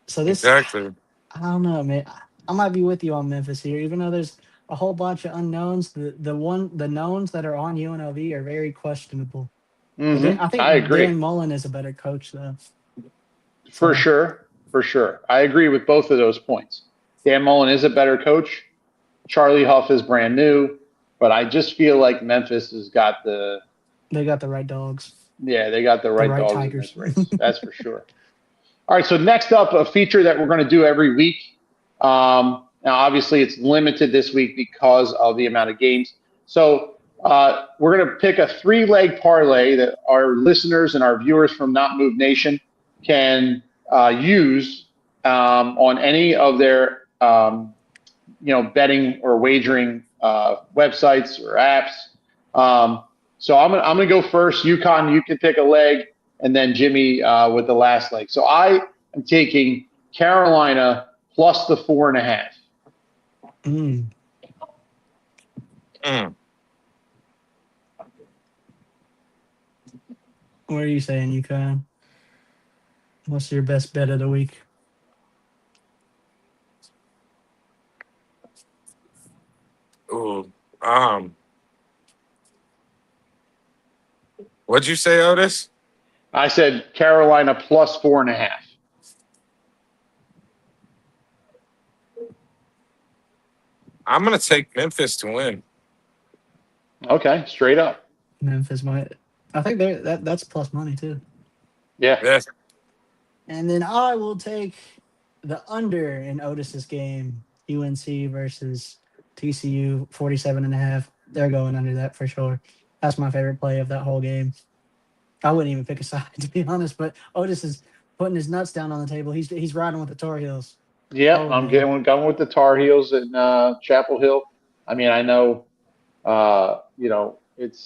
So this, exactly. I don't know, man. I might be with you on Memphis here, even though there's a whole bunch of unknowns. The knowns that are on UNLV are very questionable. I think I agree. Dan Mullen is a better coach, though. For sure. For sure. I agree with both of those points. Dan Mullen is a better coach. Charlie Huff is brand new, but I just feel like Memphis has got They got the right dogs. Yeah, they got the right dogs Tigers. in this race. That's for sure. All right, so next up, a feature that we're going to do every week. Now, obviously, it's limited this week because of the amount of games. So we're going to pick a 3-leg parlay that our listeners and our viewers from Not Move Nation can use on any of their betting or wagering websites or apps. So I'm gonna go first. UConn, you can pick a leg, and then Jimmy with the last leg. So I am taking Carolina plus the 4.5. What are you saying, UConn? What's your best bet of the week? Ooh, what'd you say, Otis? I said Carolina plus 4.5. I'm gonna take Memphis to win. Okay, straight up. Memphis might. I think that's plus money too. Yeah. Yes. And then I will take the under in Otis's game, UNC versus TCU, 47.5. They're going under that for sure. That's my favorite play of that whole game. I wouldn't even pick a side, to be honest, but Otis is putting his nuts down on the table. He's riding with the Tar Heels. Yeah, Oh, I'm man. going with the Tar Heels in Chapel Hill. I mean, I know, it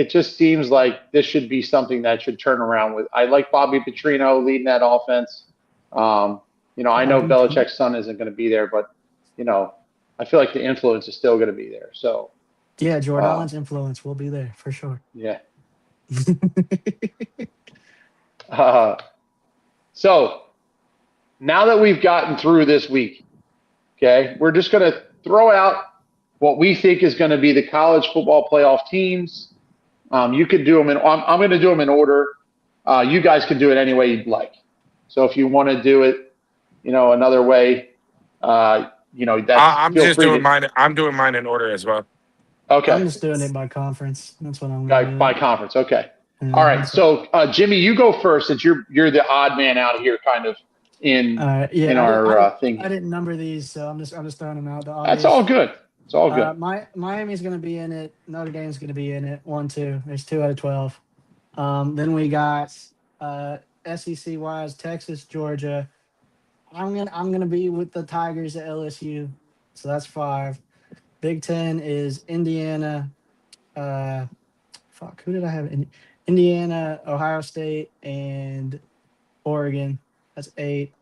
just seems like this should be something that should turn around with. I like Bobby Petrino leading that offense. I know Bobby P. Belichick's son isn't going to be there, but I feel like the influence is still going to be there. So Yeah, Jordan Allen's influence will be there for sure. yeah. So now that we've gotten through this week, okay, we're just going to throw out what we think is going to be the college football playoff teams. You could do them I'm going to do them in order. You guys can do it any way you'd like. So if you want to do it, another way, that's I'm feel just free doing to. mine. I'm doing mine in order as well. Okay. I'm just doing it by conference. That's what I'm going to do. By conference. Okay. All right. So Jimmy, you go first since you're the odd man out here, kind of in our thing. I didn't number these, so I'm just throwing them out. That's all good. It's all good. Miami's going to be in it. Notre Dame's going to be in it. 1, 2. There's 2 out of 12. Then we got SEC wise, Texas, Georgia. I'm gonna be with the Tigers at LSU, so that's 5. Big Ten is Indiana. Who did I have? Indiana, Ohio State, and Oregon. That's 8.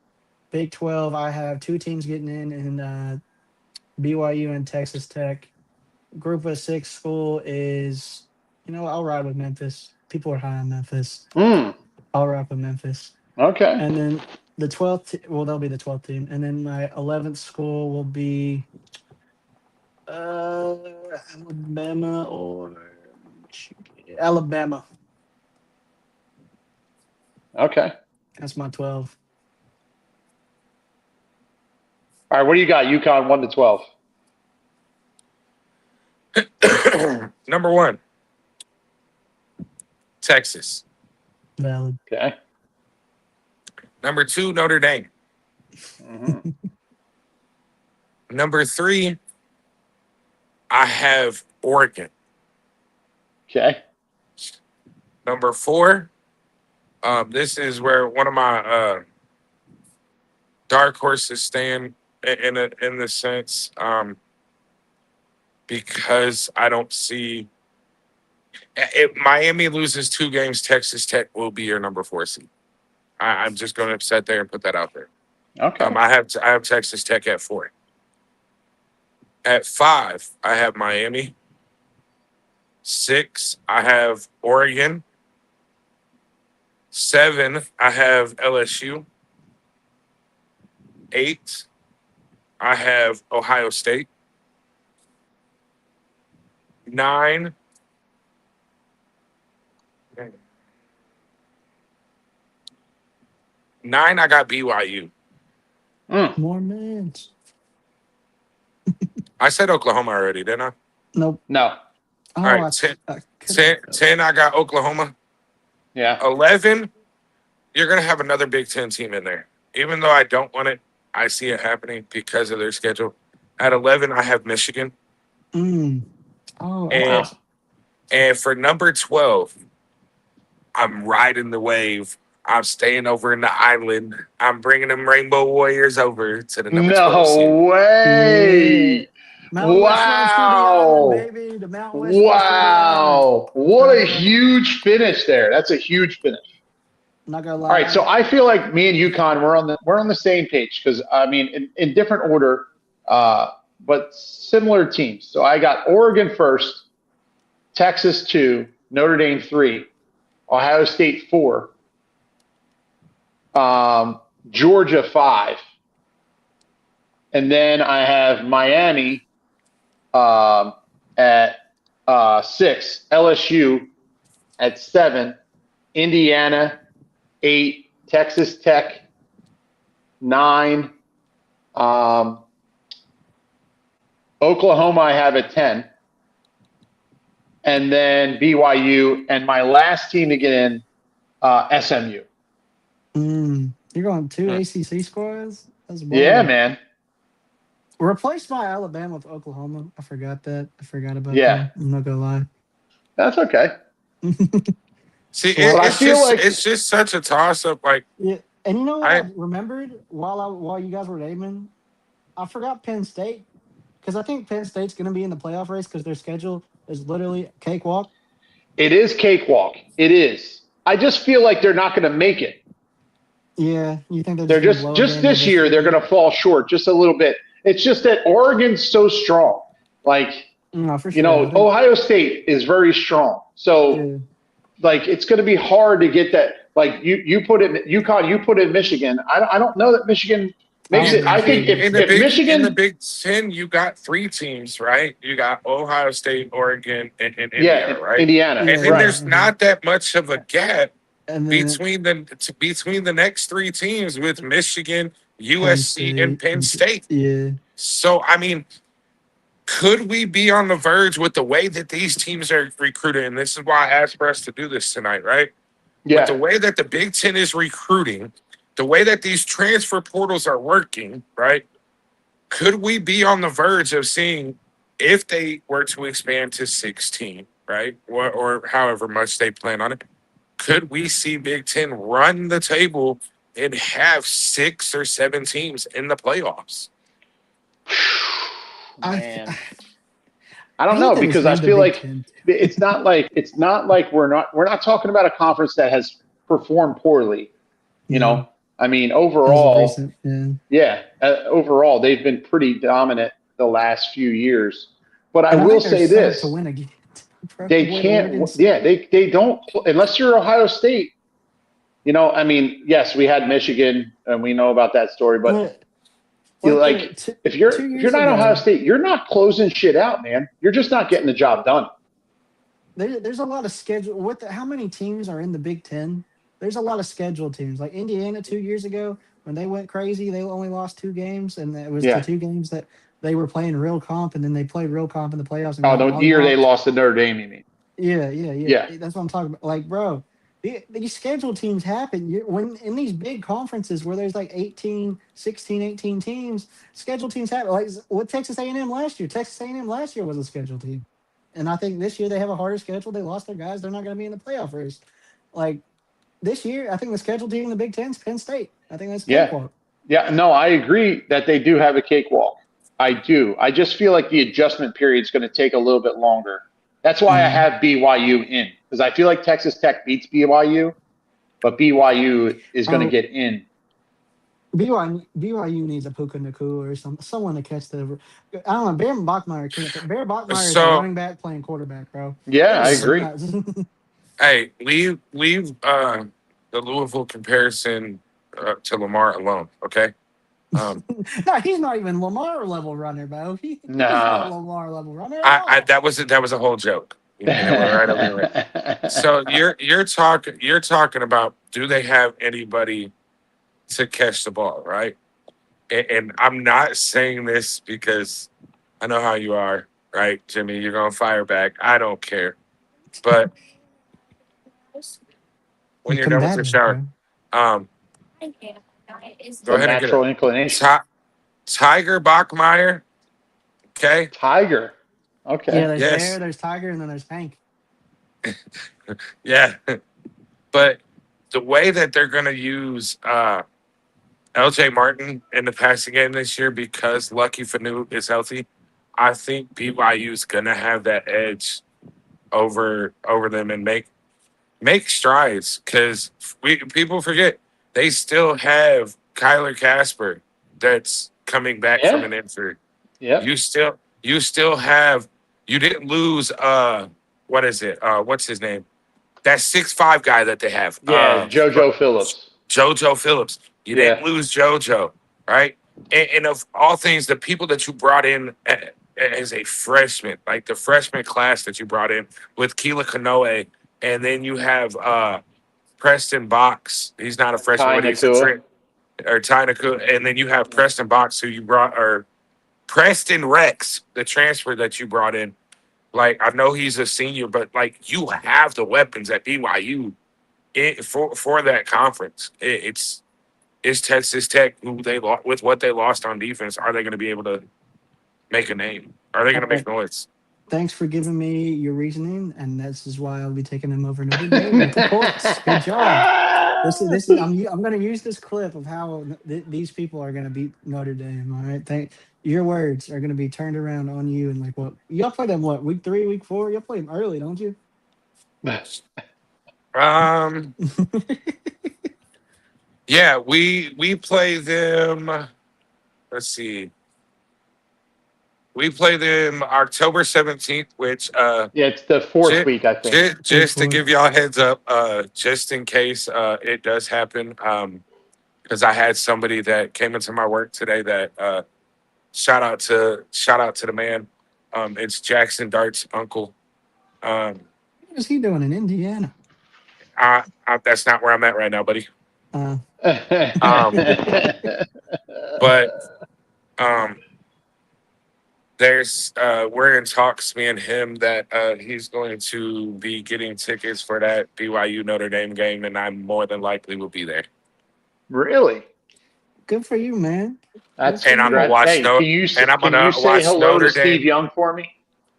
Big 12, I have 2 teams getting in BYU and Texas Tech. Group of 6 school is, I'll ride with Memphis. People are high on Memphis. I'll ride with Memphis. Okay. And then the 12th, they'll be the 12th team. And then my 11th school will be Alabama. Okay. That's my 12. All right. What do you got? UConn 1 to 12. Number 1, Texas. Valid. Okay. Number 2, Notre Dame. Mm-hmm. Number 3, I have Oregon. Okay. Number 4, this is where one of my dark horses stand in the sense because I don't see if Miami loses 2 games, Texas Tech will be your number 4 seed. I'm just going to sit there and put that out there. Okay. I have Texas Tech at 4. At 5, I have Miami. 6, I have Oregon. 7, I have LSU. 8, I have Ohio State. 9, 9, I got BYU. More mints. I said Oklahoma already, didn't I? Nope. No. Oh, All right, 10, I got Oklahoma. Yeah. 11, you're going to have another Big Ten team in there. Even though I don't want it, I see it happening because of their schedule. At 11, I have Michigan. Oh, And for number 12, I'm riding the wave. I'm staying over in the island. I'm bringing them Rainbow Warriors over to the number 12 seed. No way. Mountain West runs through the island, Wow. baby. The Mountain West runs through the island. Wow. What a huge finish there. That's a huge finish. Not gonna lie. All right, so I feel like me and UConn we're on the same page because I mean in different order, but similar teams. So I got Oregon first, Texas 2, Notre Dame 3, Ohio State 4, Georgia 5, and then I have Miami at 6, LSU at 7, Indiana 8, Texas Tech 9, Oklahoma I have at 10, and then BYU, and my last team to get in, SMU. You're going 2 ACC squads? That's wild. Yeah, man. Replaced by Alabama with Oklahoma. I forgot that. I forgot about Yeah. that. I'm not gonna lie. That's okay. See, Well, I feel like it's just such a toss-up. Like, Yeah, and you know what I remembered while you guys were naming? I forgot Penn State because I think Penn State's going to be in the playoff race because their schedule is literally cakewalk. it is cakewalk. It is. I just feel like they're not going to make it. Yeah, you think They're just this year they're going to fall short just a little bit. It's just that Oregon's so strong. Like, No, for sure. you know, Ohio State is very strong. So, like, it's going to be hard to get that. Like, you put it UConn, you put it in Michigan. I don't know that Michigan makes it. I think if Michigan in the Big Ten, you got 3 teams, right? You got Ohio State, Oregon, and Indiana, right? Indiana, and then right. there's not that much of a gap And then, between the next 3 teams with Michigan, USC, and Penn State. Yeah. So, I mean, could we be on the verge with the way that these teams are recruiting? And this is why I asked for us to do this tonight, right? Yeah. With the way that the Big Ten is recruiting, the way that these transfer portals are working, right? Could we be on the verge of seeing, if they were to expand to 16, right? Or however much they plan on it, could we see Big Ten run the table and have 6 or 7 teams in the playoffs? Man. I don't know, because I feel like it's not like we're not talking about a conference that has performed poorly. You know, I mean, overall, overall they've been pretty dominant the last few years. But I will say this: to win again. they can't. Yeah, they don't, unless you're Ohio State. You know, I mean, yes, we had Michigan, and we know about that story, but. If you're not Ohio State, you're not closing shit out, man. You're just not getting the job done. There's a lot of schedule. How many teams are in the Big Ten? There's a lot of scheduled teams. Like Indiana 2 years ago, when they went crazy, they only lost 2 games, and it was the 2 games that they were playing real comp, and then they played real comp in the playoffs. And the year they lost to Notre Dame, you mean? Yeah. That's what I'm talking about. Like, bro, these scheduled teams happen. When in these big conferences where there's like 18 teams, scheduled teams happen. Like what Texas A&M last year. Texas A&M last year was a scheduled team. And I think this year they have a harder schedule. They lost their guys. They're not going to be in the playoff race. Like this year, I think the scheduled team in the Big Ten is Penn State. I think that's cakewalk. Yeah, no, I agree that they do have a cakewalk. I do. I just feel like the adjustment period is going to take a little bit longer. That's why I have BYU in, because I feel like Texas Tech beats BYU, but BYU is going to get in. BYU needs a Puka Nakua or someone to catch the. I don't know. Bear Bachmeier can't. Bear Bachmeier is a running back playing quarterback, bro. Yeah, I agree. Hey, leave the Louisville comparison to Lamar alone, okay? No, he's not even Lamar level runner, bro. He's not Lamar level runner. That was a whole joke. You know, right over there. So you're talking about, do they have anybody to catch the ball, right? And I'm not saying this because I know how you are, right, Jimmy? You're going to fire back. I don't care. But when you're done with your shower, go It's a ahead and get natural it. inclination. Tiger Bachmeyer, okay? Tiger. Okay. Yeah, there's Yes. Bear, there's Tiger, and then there's Hank. Yeah. But the way that they're going to use LJ Martin in the passing game this year because Lucky Fanu is healthy, I think BYU is going to have that edge over them and make strides because people forget they still have Kyler Casper that's coming back from an injury. Yeah. You still have you didn't lose what is it? What's his name? That 6'5" guy that they have. Yeah, JoJo Phillips. JoJo Phillips. You didn't lose JoJo, right? And of all things, the people that you brought in as a freshman, like the freshman class that you brought in with Keela Kanoe, and then you have Preston Box. He's not a freshman, but he's a or Ty Nakua. And then you have Preston Box, who you brought, or Preston Rex, the transfer that you brought in. Like, I know he's a senior, but like you have the weapons at BYU for that conference. It's Texas Tech, who they with what they lost on defense. Are they going to be able to make a name? Are they going to make noise? Thanks for giving me your reasoning, and this is why I'll be taking them over Notre Dame with the Colts. Good job. This is I'm going to use this clip of how these people are going to beat Notre Dame. All right, your words are going to be turned around on you, and like what y'all play them week 3, week 4? Y'all play them early, don't you? Yeah, we play them. Let's see. We play them October 17th, which it's the 4th week, I think. Just to give y'all a heads up, just in case it does happen, because I had somebody that came into my work today that shout out to the man. It's Jackson Dart's uncle. What is he doing in Indiana? That's not where I'm at right now, buddy. There's we're in talks, me and him, that he's going to be getting tickets for that BYU Notre Dame game, and I more than likely will be there. Really? Good for you, man. That's and I'm gonna watch. Can you say hello to Steve Young for me?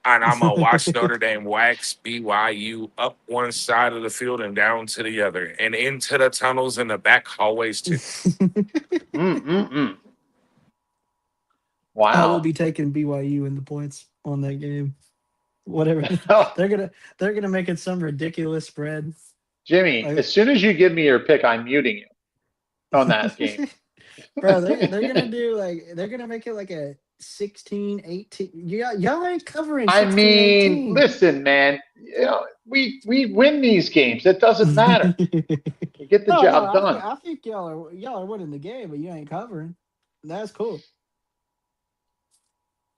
And I'm gonna watch Notre Dame wax BYU up one side of the field and down to the other, and into the tunnels and the back hallways too. Wow. I will be taking BYU in the points on that game. Whatever. They're gonna make it some ridiculous spread. Jimmy, as soon as you give me your pick, I'm muting you on that game. Bro, they're gonna do they're gonna make it like a 16, 18. Y'all ain't covering 16, I mean, 18. listen, man. We win these games. It doesn't matter. You get the job done. I think y'all are winning the game, but you ain't covering. That's cool.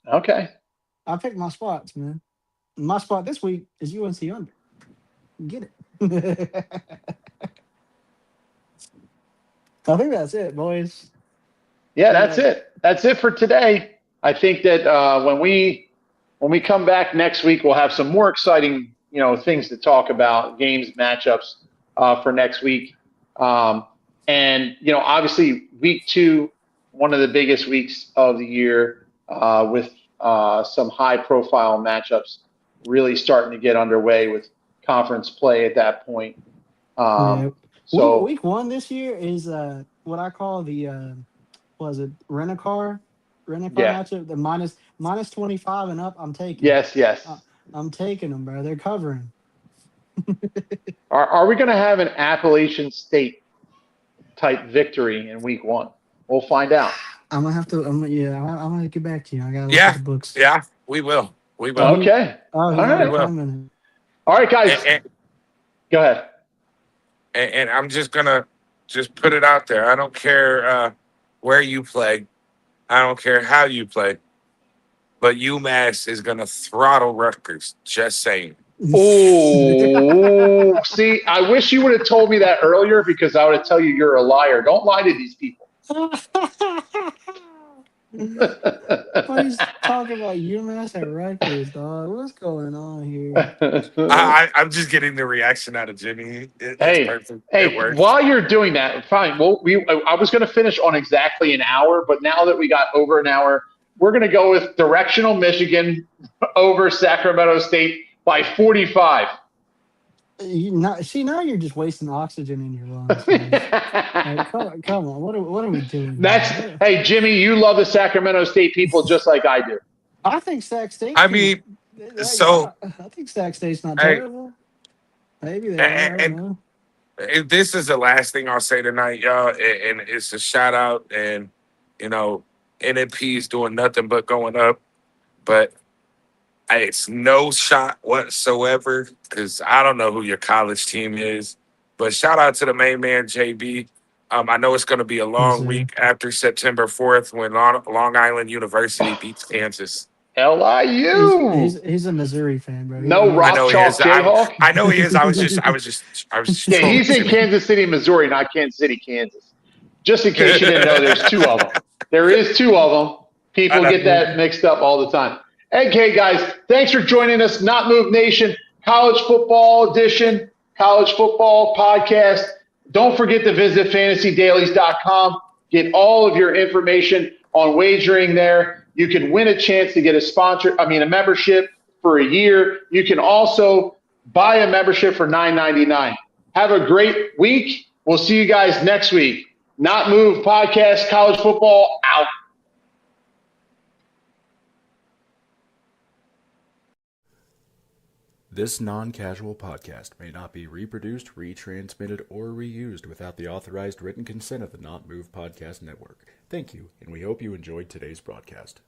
Okay. I picked my spots, man. My spot this week is UNC under. Get it. I think that's it, boys. Yeah, that's it. That's it for today. I think that when we come back next week, we'll have some more exciting, things to talk about, games, matchups for next week. And obviously week 2, one of the biggest weeks of the year, with some high-profile matchups really starting to get underway with conference play at that point. So week 1 this year is what I call the rent-a-car matchup. The minus 25 and up. I'm taking. Yes. I'm taking them, bro. They're covering. Are we going to have an Appalachian State type victory in week 1? We'll find out. I'm gonna have to. I'm gonna get back to you. I gotta look at the books. Yeah, we will. Okay. All right. All right, guys. Go ahead. And I'm just gonna put it out there. I don't care where you play. I don't care how you play. But UMass is gonna throttle Rutgers. Just saying. Oh, see, I wish you would have told me that earlier because I would have tell you you're a liar. Don't lie to these people. But he's talking about UMass at Rutgers, dog. What's going on here? I'm just getting the reaction out of Jimmy. It's Hey, perfect. It works. while you're doing that, fine. Well, I was going to finish on exactly an hour, but now that we got over an hour, we're going to go with directional Michigan over Sacramento State by 45. Now you're just wasting oxygen in your lungs. Like, come on. What are we doing? Hey, Jimmy, you love the Sacramento State people just like I do. I think Sac State. I mean, so I think Sac State's not terrible. Maybe they are. I don't know. This is the last thing I'll say tonight, y'all, and it's a shout out. And NMP is doing nothing but going up, but it's no shot whatsoever because I don't know who your college team is. But shout out to the main man, JB. I know it's going to be a long week after September 4th when Long Island University beats Kansas. LIU. He's a Missouri fan, bro. No rock chalk Jayhawk. I know he is. I was just. Yeah, he's in Kansas City, Missouri, not Kansas City, Kansas. Just in case you didn't know, there's two of them. There is two of them. People get that mixed up all the time. Okay, guys, thanks for joining us. Not Move Nation, College Football Edition, College Football Podcast. Don't forget to visit fantasydailies.com. Get all of your information on wagering there. You can win a chance to get a membership for a year. You can also buy a membership for $9.99. Have a great week. We'll see you guys next week. Not Move Podcast, College Football out. This non-casual podcast may not be reproduced, retransmitted, or reused without the authorized written consent of the Not Move Podcast Network. Thank you, and we hope you enjoyed today's broadcast.